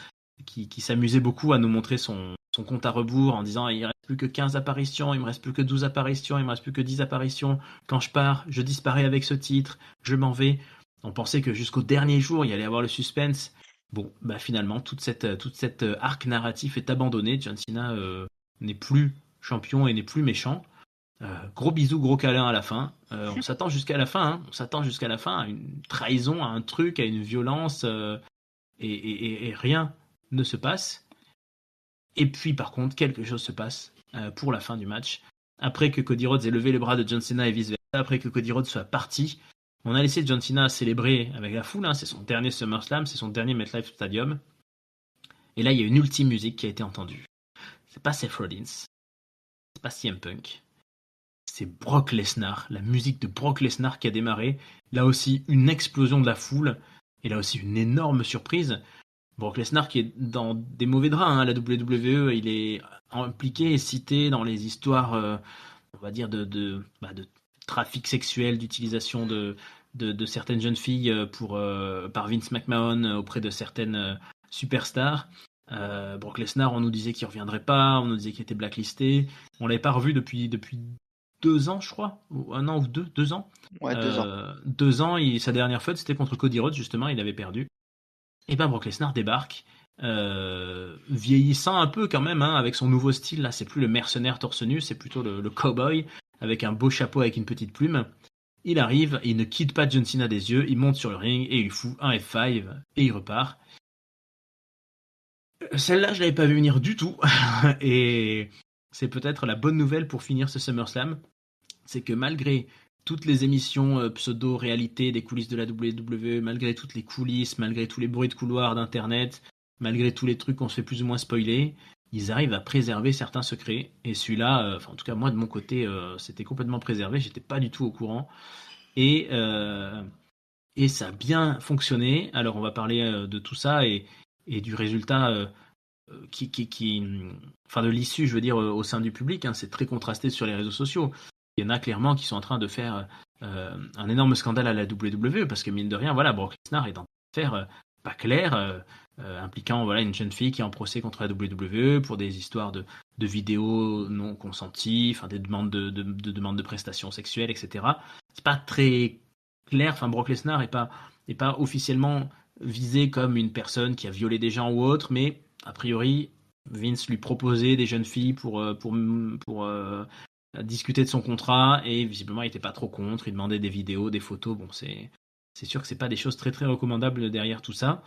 qui s'amusait beaucoup à nous montrer son compte à rebours en disant il ne reste plus que 15 apparitions, il me reste plus que 12 apparitions, il me reste plus que 10 apparitions. Quand je pars, je disparais avec ce titre, je m'en vais. On pensait que jusqu'au dernier jour, il y allait avoir le suspense. Bon, finalement, toute cette arc narratif est abandonné. John Cena n'est plus champion et n'est plus méchant. Gros bisous, gros câlin à la fin. On s'attend jusqu'à la fin. Hein. On s'attend jusqu'à la fin à une trahison, à un truc, à une violence, et rien ne se passe. Et puis, par contre, quelque chose se passe pour la fin du match. Après que Cody Rhodes ait levé les bras de John Cena et vice-versa, après que Cody Rhodes soit parti, on a laissé John Cena célébrer avec la foule. Hein. C'est son dernier SummerSlam, c'est son dernier MetLife Stadium. Et là, il y a une ultime musique qui a été entendue. C'est pas Seth Rollins, c'est pas CM Punk. C'est Brock Lesnar, la musique de Brock Lesnar qui a démarré. Là aussi, une explosion de la foule. Et là aussi, une énorme surprise. Brock Lesnar qui est dans des mauvais draps, hein, à la WWE, il est impliqué et cité dans les histoires, on va dire, de trafic sexuel, d'utilisation de certaines jeunes filles par Vince McMahon auprès de certaines superstars. Brock Lesnar, on nous disait qu'il reviendrait pas, on nous disait qu'il était blacklisté. On l'avait pas revu depuis 2 ans, je crois, ou 1 an ou 2 ans. Ouais, 2 ans. 2 ans, sa dernière feud, c'était contre Cody Rhodes, justement, il avait perdu. Et ben Brock Lesnar débarque, vieillissant un peu quand même, hein, avec son nouveau style. Là, c'est plus le mercenaire torse nu, c'est plutôt le cowboy avec un beau chapeau avec une petite plume. Il arrive, il ne quitte pas John Cena des yeux, il monte sur le ring et il fout un F5 et il repart. Celle-là, je l'avais pas vu venir du tout. Et c'est peut-être la bonne nouvelle pour finir ce SummerSlam, c'est que malgré toutes les émissions pseudo-réalité des coulisses de la WWE, malgré toutes les coulisses, malgré tous les bruits de couloir d'internet, malgré tous les trucs qu'on se fait plus ou moins spoiler, ils arrivent à préserver certains secrets. Et celui-là, en tout cas moi de mon côté, c'était complètement préservé. J'étais pas du tout au courant. Et, euh, et ça a bien fonctionné. Alors on va parler de tout ça et du résultat enfin de l'issue, je veux dire, au sein du public. Hein. C'est très contrasté sur les réseaux sociaux. Il y en a clairement qui sont en train de faire un énorme scandale à la WWE parce que mine de rien, voilà, Brock Lesnar est en train de faire pas clair, impliquant voilà une jeune fille qui est en procès contre la WWE pour des histoires de vidéos non consenties, enfin des demandes de demandes de prestations sexuelles, etc. C'est pas très clair. Enfin, Brock Lesnar est pas officiellement visé comme une personne qui a violé des gens ou autre, mais a priori, Vince lui proposait des jeunes filles pour discuter de son contrat et visiblement il n'était pas trop contre. Il demandait des vidéos, des photos. Bon, c'est sûr que c'est pas des choses très très recommandables derrière tout ça.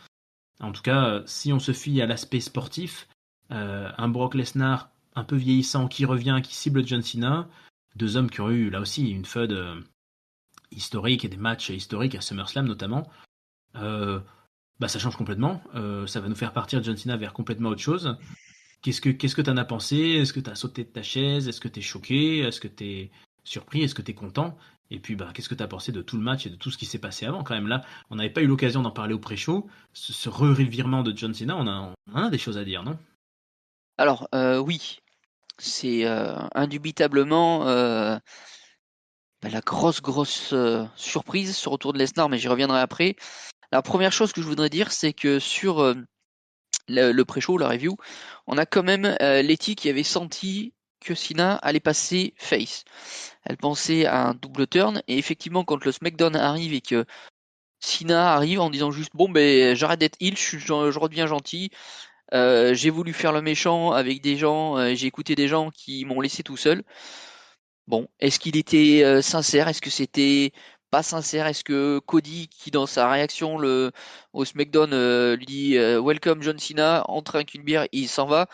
En tout cas, si on se fie à l'aspect sportif, un Brock Lesnar un peu vieillissant qui revient, qui cible John Cena, deux hommes qui ont eu là aussi une feud historique et des matchs historiques à SummerSlam notamment. Euh, Bah, ça change complètement. Ça va nous faire partir John Cena vers complètement autre chose. Qu'est-ce que t'en as pensé? Est-ce que t'as sauté de ta chaise? Est-ce que t'es choqué? Est-ce que t'es surpris? Est-ce que t'es content? Et puis, bah, qu'est-ce que t'as pensé de tout le match et de tout ce qui s'est passé avant? Quand même, là, on n'avait pas eu l'occasion d'en parler au pré-show. Ce revirement de John Cena, on en a des choses à dire, non? Alors, oui, c'est indubitablement la grosse surprise sur retour de Lesnar, mais j'y reviendrai après. La première chose que je voudrais dire, c'est que sur le pré-show, la review, on a quand même Letty qui avait senti que Cena allait passer face. Elle pensait à un double turn, et effectivement, quand le SmackDown arrive et que Cena arrive en disant juste bon ben j'arrête d'être heel, je redeviens gentil, j'ai voulu faire le méchant avec des gens, j'ai écouté des gens qui m'ont laissé tout seul. Bon, est-ce qu'il était sincère? Est-ce que c'était pas sincère? Est-ce que Cody, qui dans sa réaction au SmackDown lui dit Welcome John Cena, entre avec une bière et il s'en va.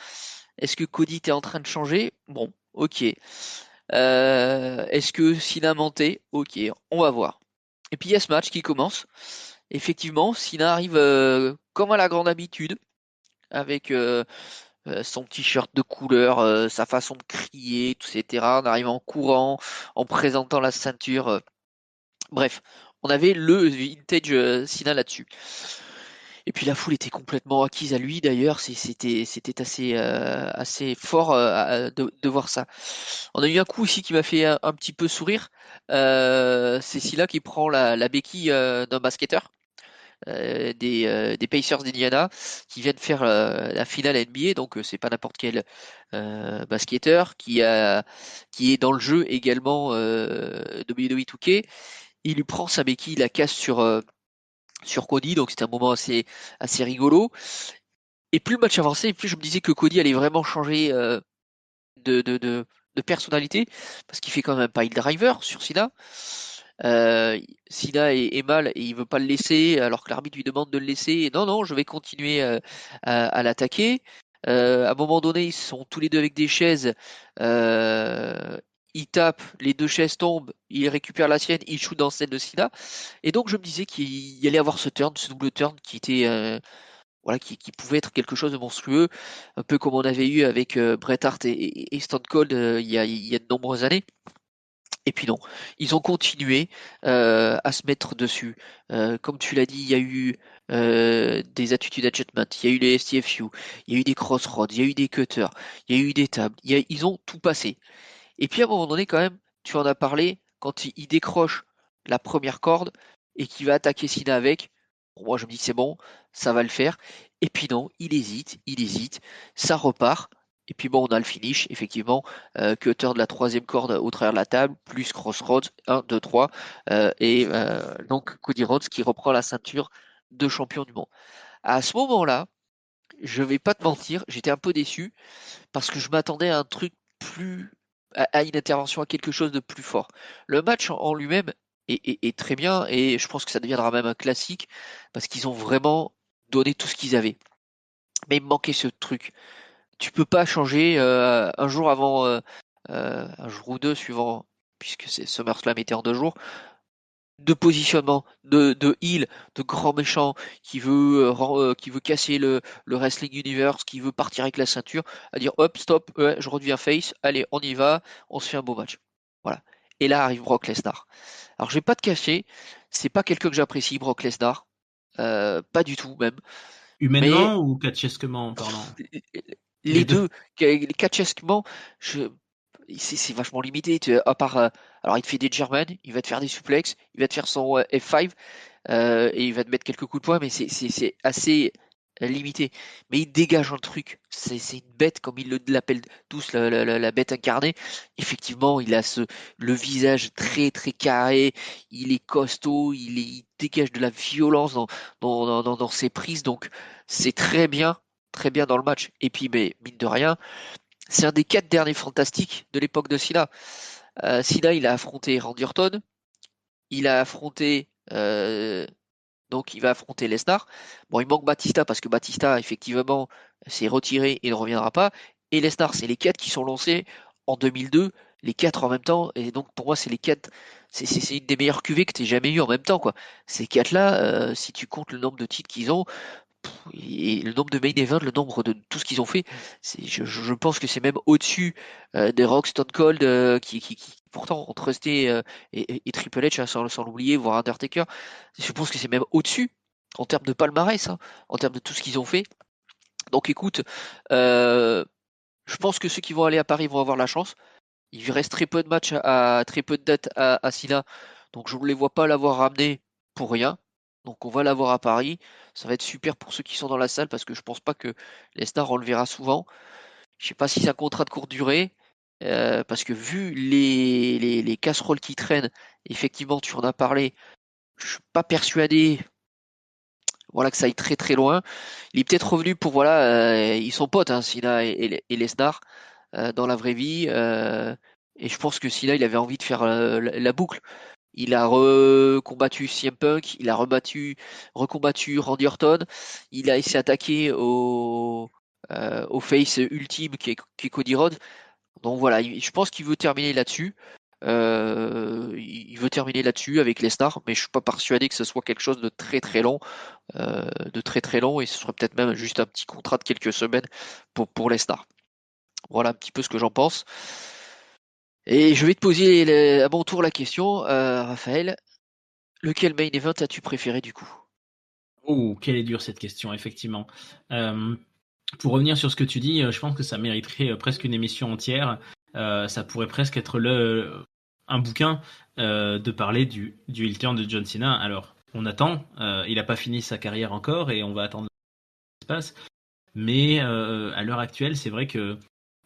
Est-ce que Cody était en train de changer? Bon, ok. Est-ce que Cena mentait? Ok, on va voir. Et puis il y a ce match qui commence. Effectivement, Cena arrive comme à la grande habitude, avec son t-shirt de couleur, sa façon de crier, etc. En arrivant en courant, en présentant la ceinture. Bref, on avait le vintage Cena là-dessus. Et puis la foule était complètement acquise à lui. D'ailleurs, c'était assez fort de voir ça. On a eu un coup aussi qui m'a fait un petit peu sourire. C'est Cena qui prend la béquille d'un basketteur. Des Pacers d'Indiana qui viennent faire la finale NBA, donc c'est pas n'importe quel basketteur qui est dans le jeu également WWE 2K. Il lui prend sa béquille, il la casse sur Cody, donc c'était un moment assez rigolo. Et plus le match avançait, plus je me disais que Cody allait vraiment changer de, de, de, de personnalité, parce qu'il fait quand même un pile driver sur Cena. Cena est mal et il veut pas le laisser, alors que l'arbitre lui demande de le laisser. Et non, non, je vais continuer à l'attaquer. À un moment donné, ils sont tous les deux avec des chaises. Il tape, les deux chaises tombent, il récupère la sienne, il shoot dans celle de Cena. Et donc je me disais qu'il y allait avoir ce turn, ce double turn qui était voilà, qui pouvait être quelque chose de monstrueux, un peu comme on avait eu avec Bret Hart et Stone Cold il y a de nombreuses années. Et puis non, ils ont continué à se mettre dessus. Comme tu l'as dit, il y a eu des attitude adjustment, il y a eu les STFU, il y a eu des crossroads, il y a eu des cutters, il y a eu des tables, ils ont tout passé. Et puis à un moment donné, quand même, tu en as parlé, quand il décroche la première corde et qu'il va attaquer Sina avec, pour moi je me dis c'est bon, ça va le faire. Et puis non, il hésite, ça repart. Et puis bon, on a le finish, effectivement, cutter de la troisième corde au travers de la table, plus crossroads, 1, 2, 3, et donc Cody Rhodes qui reprend la ceinture de champion du monde. À ce moment-là, je vais pas te mentir, j'étais un peu déçu parce que je m'attendais à un truc plus, à une intervention, à quelque chose de plus fort. Le match en lui-même est très bien et je pense que ça deviendra même un classique parce qu'ils ont vraiment donné tout ce qu'ils avaient. Mais il me manquait ce truc. Tu peux pas changer un jour avant, un jour ou deux suivant, puisque c'est SummerSlam était en 2 jours, de positionnement, de heel, de grand méchant qui veut casser le wrestling universe, qui veut partir avec la ceinture, à dire hop, stop, ouais, je redeviens face, allez, on y va, on se fait un beau match. Voilà. Et là arrive Brock Lesnar. Alors je vais pas te cacher, c'est pas quelqu'un que j'apprécie, Brock Lesnar, pas du tout même, mais Humainement ou catchesquement parlant? Les les deux. deux, catchesquement, je, c'est vachement limité. À part, alors il te fait des German, il va te faire des suplexes, il va te faire son F5, et il va te mettre quelques coups de poing, mais c'est assez limité. Mais il dégage un truc. C'est une bête, comme ils l'appellent tous, la bête incarnée. Effectivement, il a le visage très très carré, il est costaud, il dégage de la violence dans ses prises, donc c'est très bien dans le match. Et puis, mais mine de rien, c'est un des 4 derniers fantastiques de l'époque de Cena. Cena, il a affronté Randy Orton, il a affronté donc il va affronter Lesnar. Bon, il manque Batista parce que Batista, effectivement, s'est retiré et ne reviendra pas. Et Lesnar, c'est les 4 qui sont lancés en 2002, les 4 en même temps. Et donc pour moi, c'est les 4. C'est une des meilleures cuvées que tu aies jamais eu en même temps, quoi. Ces 4-là, si tu comptes le nombre de titres qu'ils ont, et le nombre de main events, le nombre de tout ce qu'ils ont fait, je pense que c'est même au-dessus des Rock, Stone Cold, qui pourtant ont trusté et Triple H, hein, sans l'oublier, voire Undertaker. Je pense que c'est même au-dessus en termes de palmarès, hein, en termes de tout ce qu'ils ont fait. Donc écoute, je pense que ceux qui vont aller à Paris vont avoir la chance. Il reste très peu de matchs, très peu de dates à Silla, donc je ne les vois pas l'avoir ramené pour rien. Donc on va l'avoir à Paris. Ça va être super pour ceux qui sont dans la salle parce que je pense pas que les stars on le verra souvent. Je sais pas si c'est un contrat de courte durée. Parce que vu les casseroles qui traînent, effectivement tu en as parlé, je suis pas persuadé voilà, que ça aille très très loin. Il est peut-être revenu pour voilà, ils sont potes, hein, Sina et Lesnar dans la vraie vie. Et je pense que Sina il avait envie de faire la boucle. Il a recombattu CM Punk, il a recombattu Randy Orton, il s'est attaqué au face ultime qui est Cody Rhodes. Donc voilà, je pense qu'il veut terminer là-dessus. Il veut terminer là-dessus avec les stars, mais je suis pas persuadé que ce soit quelque chose de très très long, et ce serait peut-être même juste un petit contrat de quelques semaines pour les stars. Voilà un petit peu ce que j'en pense. Et je vais te poser à mon tour la question, Raphaël. Lequel main event as-tu préféré du coup? Oh, quelle est dure cette question, effectivement. Euh, pour revenir sur ce que tu dis, je pense que ça mériterait presque une émission entière. Ça pourrait presque être un bouquin de parler du heel turn de John Cena. Alors, on attend. Il n'a pas fini sa carrière encore et on va attendre ce qui se passe. Mais à l'heure actuelle, c'est vrai que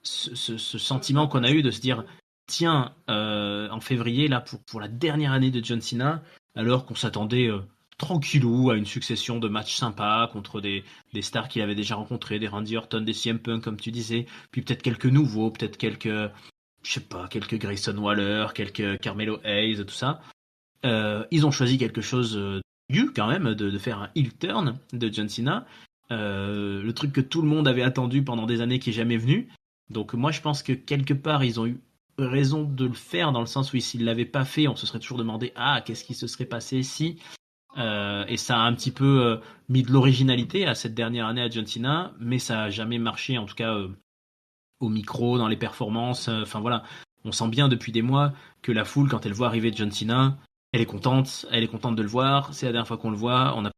ce sentiment qu'on a eu de se dire, tiens, en février, là, pour la dernière année de John Cena, alors qu'on s'attendait tranquillou à une succession de matchs sympas contre des stars qu'il avait déjà rencontrés, des Randy Orton, des CM Punk, comme tu disais, puis peut-être quelques nouveaux, peut-être quelques, je sais pas, quelques Grayson Waller, quelques Carmelo Hayes, tout ça. Ils ont choisi quelque chose quand même, de faire un heel turn de John Cena. Le truc que tout le monde avait attendu pendant des années qui est jamais venu. Donc moi je pense que quelque part ils ont eu raison de le faire dans le sens où s'ils l'avaient pas fait, on se serait toujours demandé qu'est-ce qui se serait passé si et ça a un petit peu mis de l'originalité à cette dernière année à John Cena, mais ça a jamais marché en tout cas au micro, dans les performances. Enfin voilà, On sent bien depuis des mois que la foule, quand elle voit arriver John Cena, elle est contente de le voir. C'est la dernière fois qu'on le voit. On a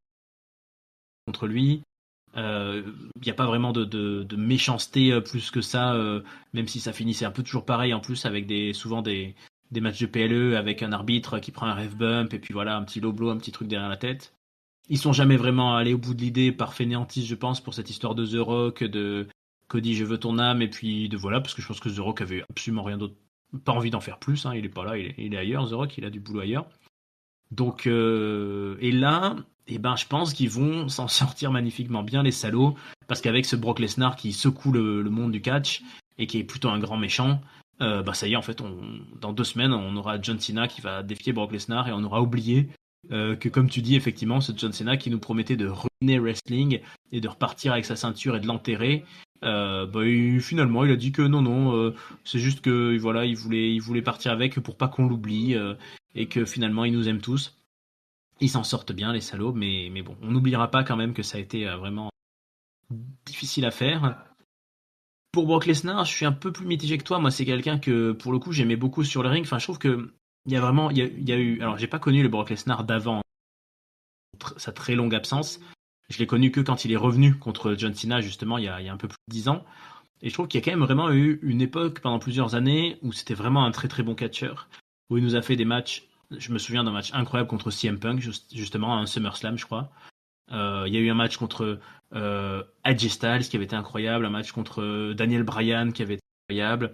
contre lui. Il n'y a pas vraiment de méchanceté plus que ça, même si ça finissait un peu toujours pareil en plus avec souvent des matchs de PLE avec un arbitre qui prend un ref bump et puis voilà un petit low blow, un petit truc derrière la tête. Ils sont jamais vraiment allés au bout de l'idée par fainéantise, je pense, pour cette histoire de The Rock, de Cody je veux ton âme et puis de voilà parce que je pense que The Rock avait absolument rien d'autre, pas envie d'en faire plus. Hein, il est pas là, il est ailleurs. The Rock, il a du boulot ailleurs. Donc, et là, eh ben, je pense qu'ils vont s'en sortir magnifiquement bien, les salauds, parce qu'avec ce Brock Lesnar qui secoue le monde du catch et qui est plutôt un grand méchant, bah ça y est, en fait, dans 2 semaines, on aura John Cena qui va défier Brock Lesnar et on aura oublié que, comme tu dis, effectivement, ce John Cena qui nous promettait de ruiner wrestling et de repartir avec sa ceinture et de l'enterrer. Bah, finalement, il a dit que non, c'est juste que voilà, il voulait partir avec pour pas qu'on l'oublie et que finalement, ils nous aiment tous. Ils s'en sortent bien, les salauds, mais bon, on n'oubliera pas quand même que ça a été vraiment difficile à faire. Pour Brock Lesnar, je suis un peu plus mitigé que toi. Moi, c'est quelqu'un que, pour le coup, j'aimais beaucoup sur le ring. Enfin, je trouve que il y a vraiment, il y a eu. Alors, j'ai pas connu le Brock Lesnar d'avant sa très longue absence. Je l'ai connu que quand il est revenu contre John Cena, justement, il y a un peu plus de 10 ans. Et je trouve qu'il y a quand même vraiment eu une époque pendant plusieurs années où c'était vraiment un très très bon catcheur, où il nous a fait des matchs. Je me souviens d'un match incroyable contre CM Punk, justement, à un SummerSlam, je crois. Il y a eu un match contre AJ Styles qui avait été incroyable, un match contre Daniel Bryan qui avait été incroyable,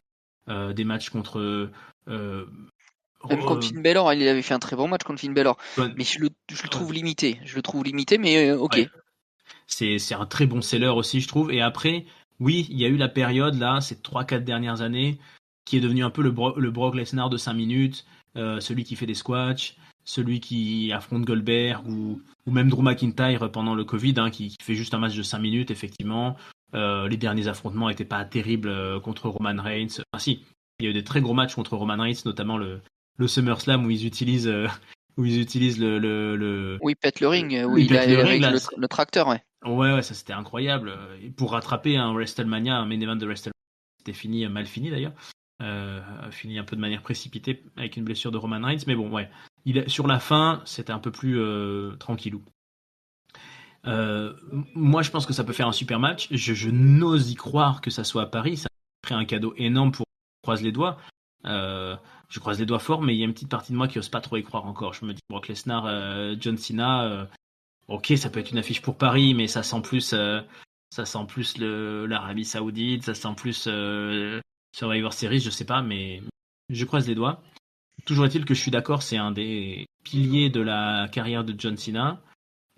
des matchs contre. Même contre Finn Balor, il avait fait un très bon match contre Finn Balor. Mais je le trouve limité. Je le trouve limité, mais ok. Ouais. C'est un très bon seller aussi, je trouve. Et après, oui, il y a eu la période, là, ces 3-4 dernières années, qui est devenu un peu le Brock Lesnar de 5 minutes, celui qui fait des squats, celui qui affronte Goldberg ou même Drew McIntyre pendant le Covid, hein, qui fait juste un match de 5 minutes, effectivement. Les derniers affrontements n'étaient pas terribles contre Roman Reigns. Enfin, si, il y a eu des très gros matchs contre Roman Reigns, notamment le SummerSlam où ils utilisent, le. Oui, pète le ring, où Il il pète le est ring, avec là. le tracteur, ouais. Ouais, ça c'était incroyable. Et pour rattraper un WrestleMania, un main event de WrestleMania, c'était fini, mal fini d'ailleurs. Fini un peu de manière précipitée avec une blessure de Roman Reigns. Mais bon, ouais. Sur la fin, c'était un peu plus tranquillou. Moi, je pense que ça peut faire un super match. Je n'ose y croire que ça soit à Paris. Ça ferait un cadeau énorme pour croise les doigts. Je croise les doigts fort, mais il y a une petite partie de moi qui n'ose pas trop y croire encore. Je me dis Brock Lesnar, John Cena. Ok, ça peut être une affiche pour Paris, mais ça sent plus l'Arabie Saoudite, ça sent plus Survivor Series, je sais pas, mais je croise les doigts. Toujours est-il que je suis d'accord, c'est un des piliers de la carrière de John Cena,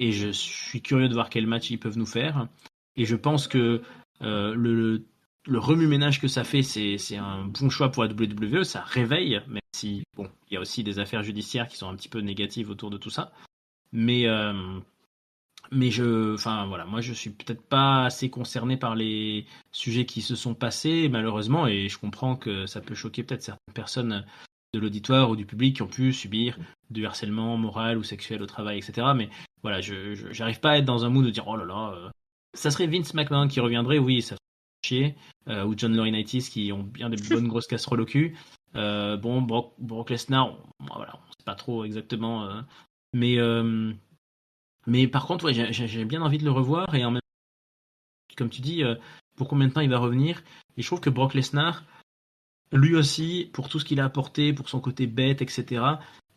et je suis curieux de voir quel match ils peuvent nous faire. Et je pense que le remue-ménage que ça fait, c'est un bon choix pour la WWE, ça réveille, même si bon, il y a aussi des affaires judiciaires qui sont un petit peu négatives autour de tout ça. Mais enfin voilà, moi je suis peut-être pas assez concerné par les sujets qui se sont passés malheureusement, et je comprends que ça peut choquer peut-être certaines personnes de l'auditoire ou du public qui ont pu subir du harcèlement moral ou sexuel au travail, etc. Mais voilà, j'arrive pas à être dans un mood de dire oh là là, ça serait Vince McMahon qui reviendrait, oui, ça ferait chier, ou John Laurinaitis qui ont bien des bonnes grosses casseroles au cul. Bon, Brock Lesnar, voilà, on sait pas trop exactement, mais mais par contre, ouais, j'ai bien envie de le revoir et en même temps, comme tu dis, pour combien de temps il va revenir. Et je trouve que Brock Lesnar, lui aussi, pour tout ce qu'il a apporté, pour son côté bête, etc.,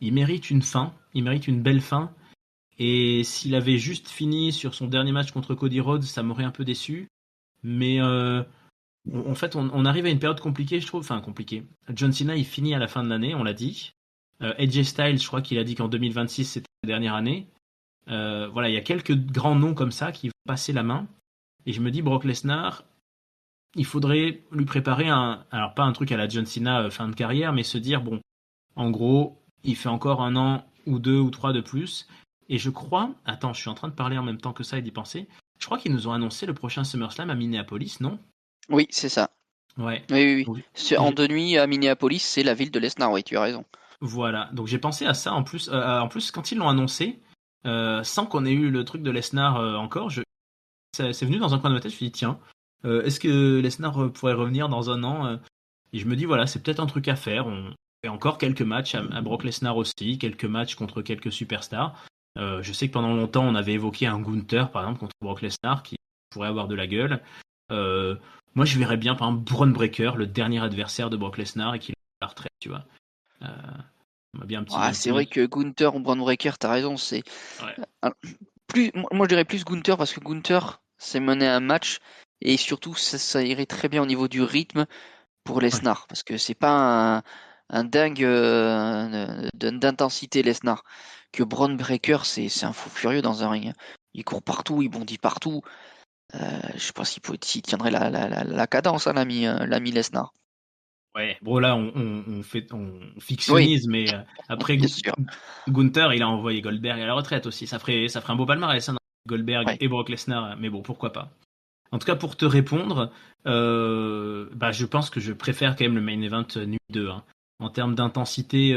il mérite une fin, il mérite une belle fin. Et s'il avait juste fini sur son dernier match contre Cody Rhodes, ça m'aurait un peu déçu. Mais en fait, on arrive à une période compliquée, je trouve. Enfin, compliquée. John Cena, il finit à la fin de l'année, on l'a dit. AJ Styles, je crois qu'il a dit qu'en 2026, c'était la dernière année. Voilà, il y a quelques grands noms comme ça qui vont passer la main. Et je me dis, Brock Lesnar, il faudrait lui préparer alors pas un truc à la John Cena fin de carrière, mais se dire, bon, en gros, il fait encore 1 an ou 2 ou 3 de plus. Et je crois, attends, je suis en train de parler en même temps que ça et d'y penser. Je crois qu'ils nous ont annoncé le prochain SummerSlam à Minneapolis, non? Oui, c'est ça. Ouais. Oui. Donc, En 2 nuits à Minneapolis, c'est la ville de Lesnar, oui, tu as raison. voilà. Donc j'ai pensé à ça en plus. En plus, quand ils l'ont annoncé, sans qu'on ait eu le truc de Lesnar encore, c'est venu dans un coin de ma tête. Je me suis dit, tiens, est-ce que Lesnar pourrait revenir dans 1 an Et je me dis, voilà, c'est peut-être un truc à faire. On fait encore quelques matchs à Brock Lesnar aussi, quelques matchs contre quelques superstars. Je sais que pendant longtemps, on avait évoqué un Gunther, par exemple, contre Brock Lesnar, qui pourrait avoir de la gueule. Euh, Moi, je verrais bien, par exemple, Braun Breaker, le dernier adversaire de Brock Lesnar, et qu'il a la retraite, tu vois. Euh, on a bien un C'est petit vrai match. que Gunther ou Braun Breaker, t'as raison, c'est Ouais. plus, moi je dirais plus Gunther parce que Gunther c'est mener un match et surtout ça irait très bien au niveau du rythme pour Ouais. Lesnar parce que c'est pas un dingue d'intensité Lesnar que Braun Breaker c'est un fou furieux dans un ring. Il court partout, il bondit partout. Je pense s'il tiendrait la cadence, hein, l'ami Lesnar. Ouais, bon là on Oui, fictionnise, mais après bien sûr. Gunther il a envoyé Goldberg à la retraite aussi. Ça ferait un beau palmarès, hein, Goldberg Ouais. et Brock Lesnar, mais bon pourquoi pas. En tout cas pour te répondre, bah je pense que je préfère quand même le main event nuit 2. Hein. En termes d'intensité,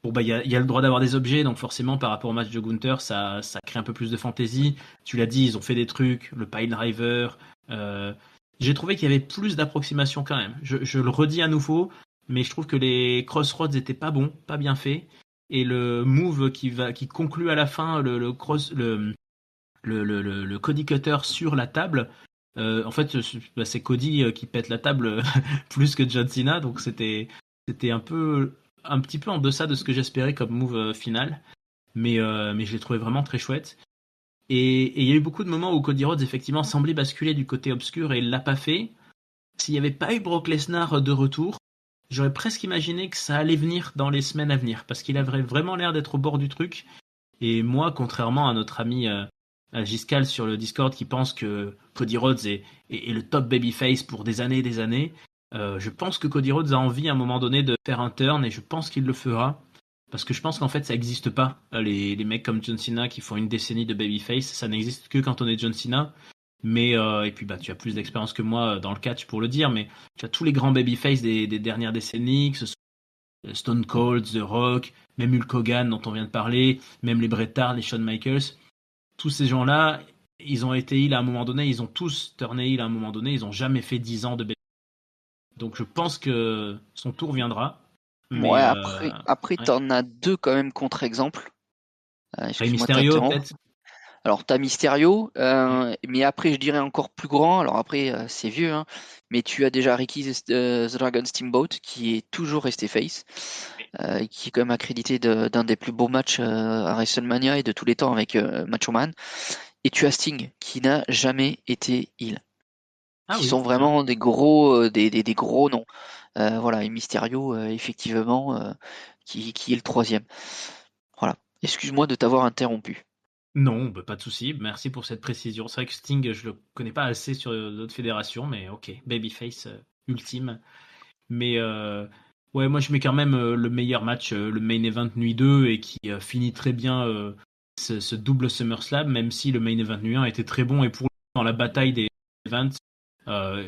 bon bah il y a le droit d'avoir des objets, donc forcément par rapport au match de Gunther ça crée un peu plus de fantaisie. Tu l'as dit, ils ont fait des trucs, le pile driver. euh, j'ai trouvé qu'il y avait plus d'approximation quand même. Je le redis à nouveau, mais je trouve que les crossroads étaient pas bons, pas bien faits. Et le move qui conclut à la fin, le Cody Cutter sur la table, en fait, bah, c'est Cody qui pète la table plus que John Cena, donc c'était un petit peu en deçà de ce que j'espérais comme move final, mais je l'ai trouvé vraiment très chouette. Et il y a eu beaucoup de moments où Cody Rhodes effectivement semblait basculer du côté obscur et il l'a pas fait. S'il n'y avait pas eu Brock Lesnar de retour, j'aurais presque imaginé que ça allait venir dans les semaines à venir, parce qu'il avait vraiment l'air d'être au bord du truc. Et moi, contrairement à notre ami Giscal sur le Discord qui pense que Cody Rhodes est le top babyface pour des années et des années, je pense que Cody Rhodes a envie à un moment donné de faire un turn et je pense qu'il le fera. Parce que je pense qu'en fait ça n'existe pas. Les mecs comme John Cena qui font une décennie de babyface, ça n'existe que quand on est John Cena. Mais et puis bah tu as plus d'expérience que moi dans le catch pour le dire, mais tu as tous les grands babyface des dernières décennies, que ce soit Stone Cold, The Rock, même Hulk Hogan dont on vient de parler, même les Bret Hart, les Shawn Michaels, tous ces gens-là, ils ont été heal à un moment donné, ils ont tous turné heal à un moment donné, ils ont jamais fait 10 ans de baby. Donc je pense que son tour viendra, mais Ouais, après ouais. t'en as deux quand même contre-exemples. Rey Excuse-moi de Mysterio t'interrompre. peut-être. Alors, t'as Mysterio, mais après, je dirais encore plus grand. Alors après, c'est vieux, hein, mais tu as déjà Ricky the Dragon Steamboat, qui est toujours resté face, qui est quand même accrédité d'un des plus beaux matchs à WrestleMania et de tous les temps avec Macho Man. Et tu as Sting, qui n'a jamais été heel, Ah qui oui, sont c'est vrai. vraiment des gros, des gros noms. Voilà, et Mysterio, effectivement, qui est le troisième. Voilà. Excuse-moi de t'avoir interrompu. Non, bah, pas de souci. Merci pour cette précision. C'est vrai que Sting, je le connais pas assez sur d'autres fédérations, mais ok, babyface ultime. Mais ouais, moi je mets quand même le meilleur match, le main event nuit 2 et qui finit très bien ce double SummerSlam, même si le main event nuit 1 était très bon et pour dans la bataille des events,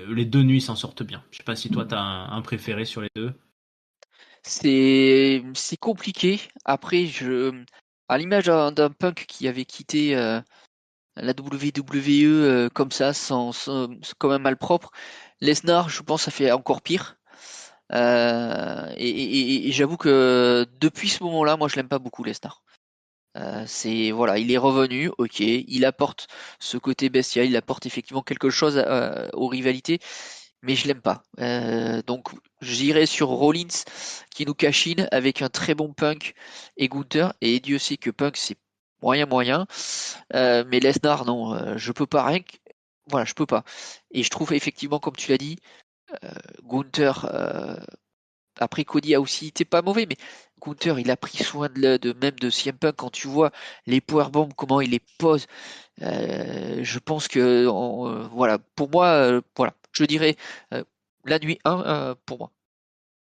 les deux nuits s'en sortent bien. Je sais pas si toi t'as un préféré sur les deux. C'est compliqué. Après, à l'image d'un Punk qui avait quitté la WWE comme ça, c'est quand même malpropre. Lesnar, je pense, ça fait encore pire. Et j'avoue que depuis ce moment-là, moi, je l'aime pas beaucoup Lesnar. C'est voilà, il est revenu, ok, il apporte ce côté bestial, il apporte effectivement quelque chose aux rivalités, mais je l'aime pas. Donc j'irai sur Rollins qui nous cachine avec un très bon Punk et Gunther, et Dieu sait que Punk c'est moyen moyen, mais Lesnar non, je peux pas voilà, je peux pas. Et je trouve effectivement, comme tu l'as dit, Gunther après, Cody a aussi été pas mauvais, mais Gunther, il a pris soin même de CM Punk quand tu vois les powerbombs, comment il les pose. Je pense que, voilà, pour moi, voilà, je dirais la nuit 1 pour moi.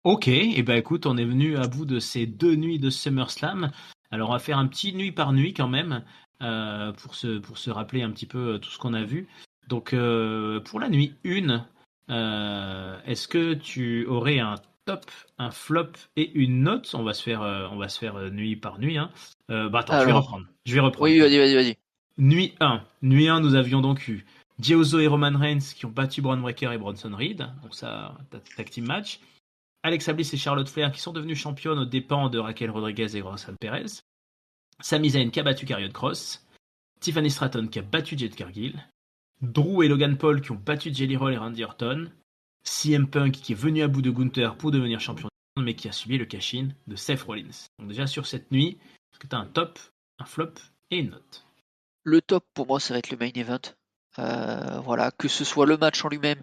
Ok, et ben écoute, on est venu à bout de ces deux nuits de SummerSlam. Alors on va faire un petit nuit par nuit quand même pour se rappeler un petit peu tout ce qu'on a vu. Donc pour la nuit 1, est-ce que tu aurais un top, un flop et une note? On va se faire nuit par nuit. Hein. Bah attends, je vais Alors, reprendre. Je vais reprendre. oui, vas-y, vas-y, vas-y. Nuit 1. Nuit 1, nous avions donc eu Jey Uso et Roman Reigns qui ont battu Braun Breaker et Bronson Reed. Donc ça, tag team match. Alexa Bliss et Charlotte Flair qui sont devenues championnes aux dépens de Raquel Rodriguez et Roxanne Perez. Sami Zayn qui a battu Karrion Kross. Tiffany Stratton qui a battu Jade Cargill. Drew et Logan Paul qui ont battu Jelly Roll et Randy Orton. CM Punk qui est venu à bout de Gunther pour devenir champion du monde mais qui a subi le cash-in de Seth Rollins. Donc déjà sur cette nuit, est-ce que tu as un top, un flop et une note? Le top pour moi, ça va être le main event. Voilà, que ce soit le match en lui-même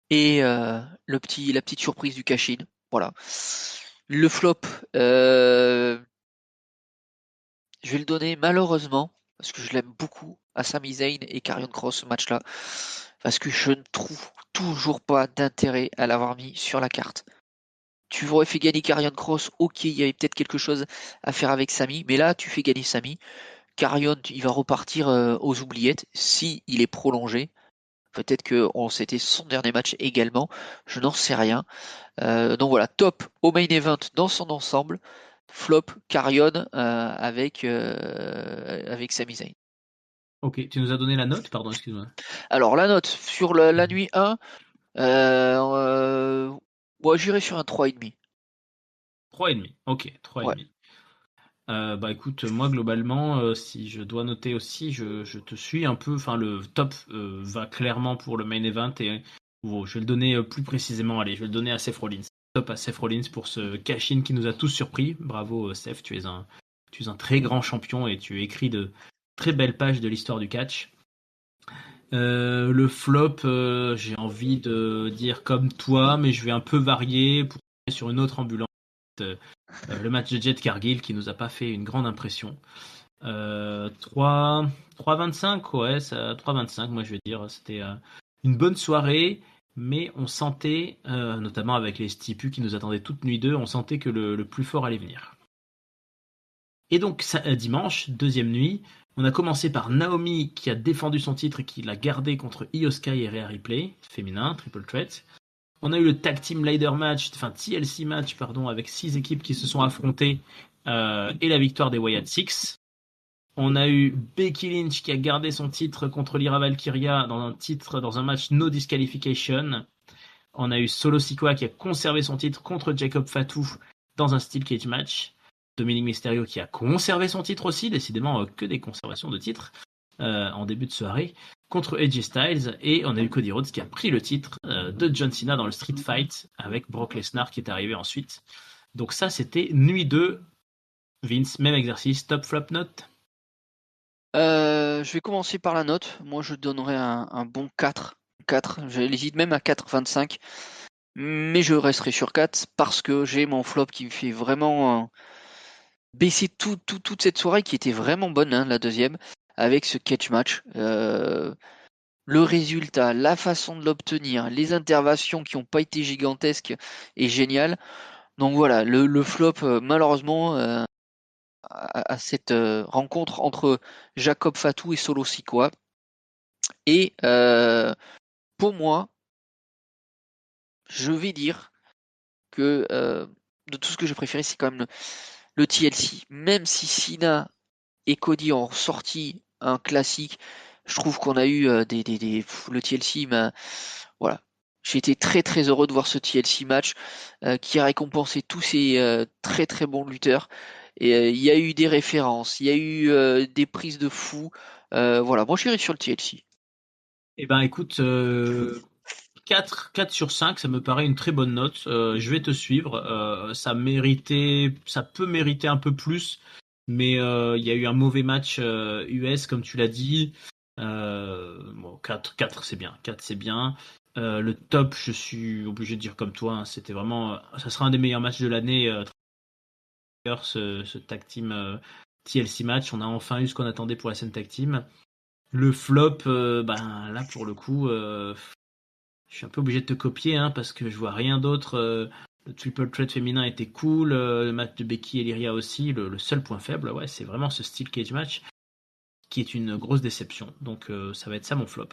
et la petite surprise du cash-in. Voilà. Le flop, je vais le donner malheureusement, parce que je l'aime beaucoup, à Sami Zayn et Karrion Kross ce match-là, parce que je ne trouve toujours pas d'intérêt à l'avoir mis sur la carte. Tu aurais fait gagner Karrion Kross, ok, il y avait peut-être quelque chose à faire avec Sami, mais là tu fais gagner Sami. Karrion, il va repartir aux oubliettes si il est prolongé. Peut-être que c'était son dernier match également, je n'en sais rien. Donc voilà, top au main event dans son ensemble, flop Karrion avec Sami Zayn. Ok, tu nous as donné la note, pardon, excuse-moi. Alors la note sur la nuit 1, moi j'irai sur un 3,5. 3,5. Ok, Ouais. 3,5. Bah écoute, moi globalement, si je dois noter aussi, je te suis un peu. Enfin, le top va clairement pour le main event et je vais le donner plus précisément. Allez, je vais le donner à Seth Rollins. Top à Seth Rollins pour ce cash-in qui nous a tous surpris. Bravo Seth, tu es un très grand champion et tu écris de très belles pages de l'histoire du catch. Le flop, j'ai envie de dire comme toi, mais je vais un peu varier pour aller sur une autre ambulance. Le match de Jade Cargill qui nous a pas fait une grande impression. 3,25, ouais, 3,25, moi je vais dire. C'était une bonne soirée, mais on sentait, notamment avec les stipus qui nous attendaient toute nuit 2, on sentait que le plus fort allait venir. Et donc, dimanche, deuxième nuit, on a commencé par Naomi qui a défendu son titre et qui l'a gardé contre Io Sky et Rhea Ripley, féminin, triple threat. On a eu le tag team ladder match, enfin TLC match, pardon, avec 6 équipes qui se sont affrontées et la victoire des Wyatt Six. On a eu Becky Lynch qui a gardé son titre contre Lyra Valkyria dans un match no disqualification. On a eu Solo Sikoa qui a conservé son titre contre Jacob Fatu dans un steel cage match. Dominic Mysterio qui a conservé son titre aussi, décidément que des conservations de titres en début de soirée, contre AJ Styles. Et on a eu Cody Rhodes qui a pris le titre de John Cena dans le Street Fight avec Brock Lesnar qui est arrivé ensuite. Donc ça, c'était nuit 2. Vince, même exercice, top flop note. Je vais commencer par la note. Moi, je donnerais un bon 4. 4. J'hésite même à 4,25. Mais je resterai sur 4 parce que j'ai mon flop qui me fait vraiment baisser toute cette soirée qui était vraiment bonne, hein, la deuxième, avec ce catch match. Le résultat, la façon de l'obtenir, les interventions qui n'ont pas été gigantesques et géniales. Donc voilà, le flop, malheureusement, à cette rencontre entre Jacob Fatu et Solo Sikoa. Et pour moi, je vais dire que de tout ce que j'ai préféré, c'est quand même le TLC. Même si Cena et Cody ont sorti un classique, je trouve qu'on a eu le TLC. Voilà, j'ai été très très heureux de voir ce TLC match qui a récompensé tous ces très très bons lutteurs. Et il y a eu des références, il y a eu des prises de fou. Voilà, moi j'irai sur le TLC. Eh ben écoute, 4 sur 5, ça me paraît une très bonne note. Je vais te suivre. Ça peut mériter un peu plus, mais il y a eu un mauvais match US, comme tu l'as dit. Bon, 4 c'est bien. 4 c'est bien. Le top, je suis obligé de dire comme toi, hein, c'était vraiment, ça sera un des meilleurs matchs de l'année. Ce tag team TLC match, on a enfin eu ce qu'on attendait pour la scène tag team. Le flop, ben là pour le coup, je suis un peu obligé de te copier hein, parce que je vois rien d'autre. Le triple threat féminin était cool, le match de Becky et Lyria aussi. Le seul point faible, ouais, c'est vraiment ce steel cage match qui est une grosse déception. Donc ça va être ça mon flop.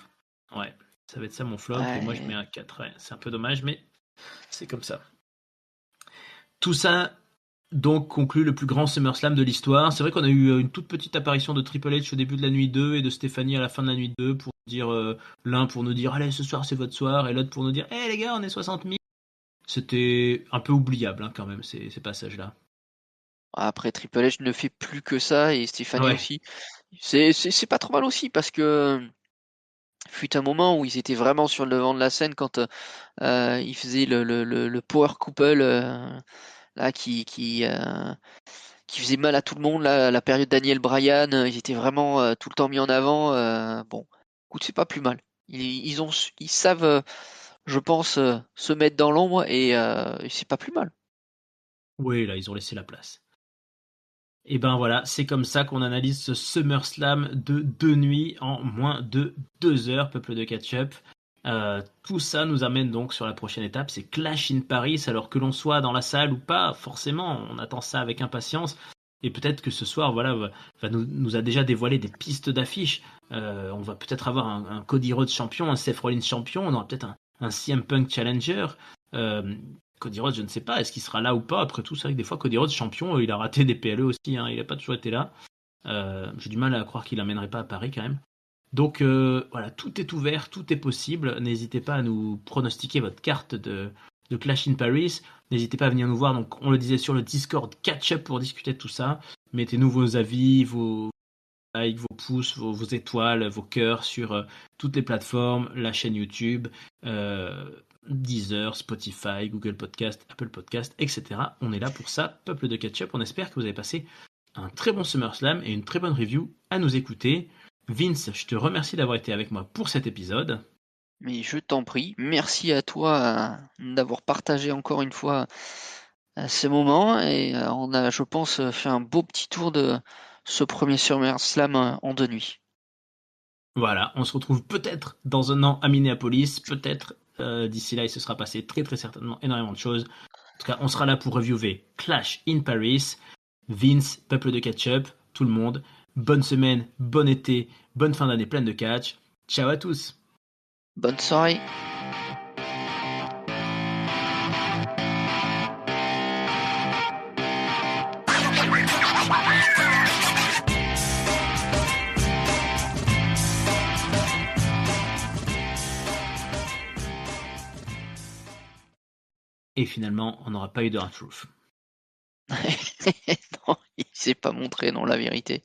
Ouais, ça va être ça mon flop et moi je mets Ouais. un 4. Ouais. C'est un peu dommage, mais c'est comme ça. Tout ça Donc conclut le plus grand SummerSlam de l'histoire. C'est vrai qu'on a eu une toute petite apparition de Triple H au début de la nuit 2 et de Stéphanie à la fin de la nuit 2 pour dire l'un pour nous dire allez ce soir c'est votre soir et l'autre pour nous dire hé les gars on est 60 000. C'était un peu oubliable quand même ces passages-là. Après, Triple H ne fait plus que ça et Stéphanie Ouais, aussi. C'est pas trop mal aussi parce que fut un moment où ils étaient vraiment sur le devant de la scène quand ils faisaient le power couple là qui faisait mal à tout le monde là, la période Daniel Bryan, ils étaient vraiment tout le temps mis en avant. Bon, écoute, c'est pas plus mal. Ils savent, je pense, se mettre dans l'ombre et c'est pas plus mal. oui là ils ont laissé la place. Et ben voilà, c'est comme ça qu'on analyse ce SummerSlam de 2 nuits en moins de 2 heures, peuple de catch-up. Tout ça nous amène donc sur la prochaine étape, c'est Clash in Paris, alors que l'on soit dans la salle ou pas, forcément, on attend ça avec impatience. Et peut-être que ce soir, voilà, nous a déjà dévoilé des pistes d'affiches. On va peut-être avoir un Cody Rhodes champion, un Seth Rollins champion, on aura peut-être un CM Punk challenger. Euh, Cody Rhodes, je ne sais pas, est-ce qu'il sera là ou pas? Après tout, c'est vrai que des fois, Cody Rhodes champion, il a raté des PLE aussi, hein, il n'a pas toujours été là. J'ai du mal à croire qu'il l'amènerait pas à Paris quand même. Donc voilà, tout est ouvert, tout est possible. N'hésitez pas à nous pronostiquer votre carte de Clash in Paris. N'hésitez pas à venir nous voir. Donc on le disait sur le Discord Catch Up pour discuter de tout ça. Mettez-nous vos avis, vos likes, vos pouces, vos étoiles, vos cœurs sur toutes les plateformes, la chaîne YouTube, euh, Deezer, Spotify, Google Podcast, Apple Podcast, etc. On est là pour ça, peuple de Catch Up. On espère que vous avez passé un très bon SummerSlam et une très bonne review à nous écouter. Vince, je te remercie d'avoir été avec moi pour cet épisode. Mais je t'en prie, merci à toi d'avoir partagé encore une fois ce moment et on a, je pense, fait un beau petit tour de ce premier SummerSlam en 2 nuits. Voilà, on se retrouve peut-être dans un an à Minneapolis, peut-être d'ici là il se sera passé très très certainement énormément de choses. En tout cas, on sera là pour reviewer Clash in Paris. Vince, peuple de catch-up, tout le monde, bonne semaine, bon été, bonne fin d'année pleine de catch. Ciao à tous. Bonne soirée. Et finalement, on n'aura pas eu de R-Truth. Non, il s'est pas montré, non, la vérité.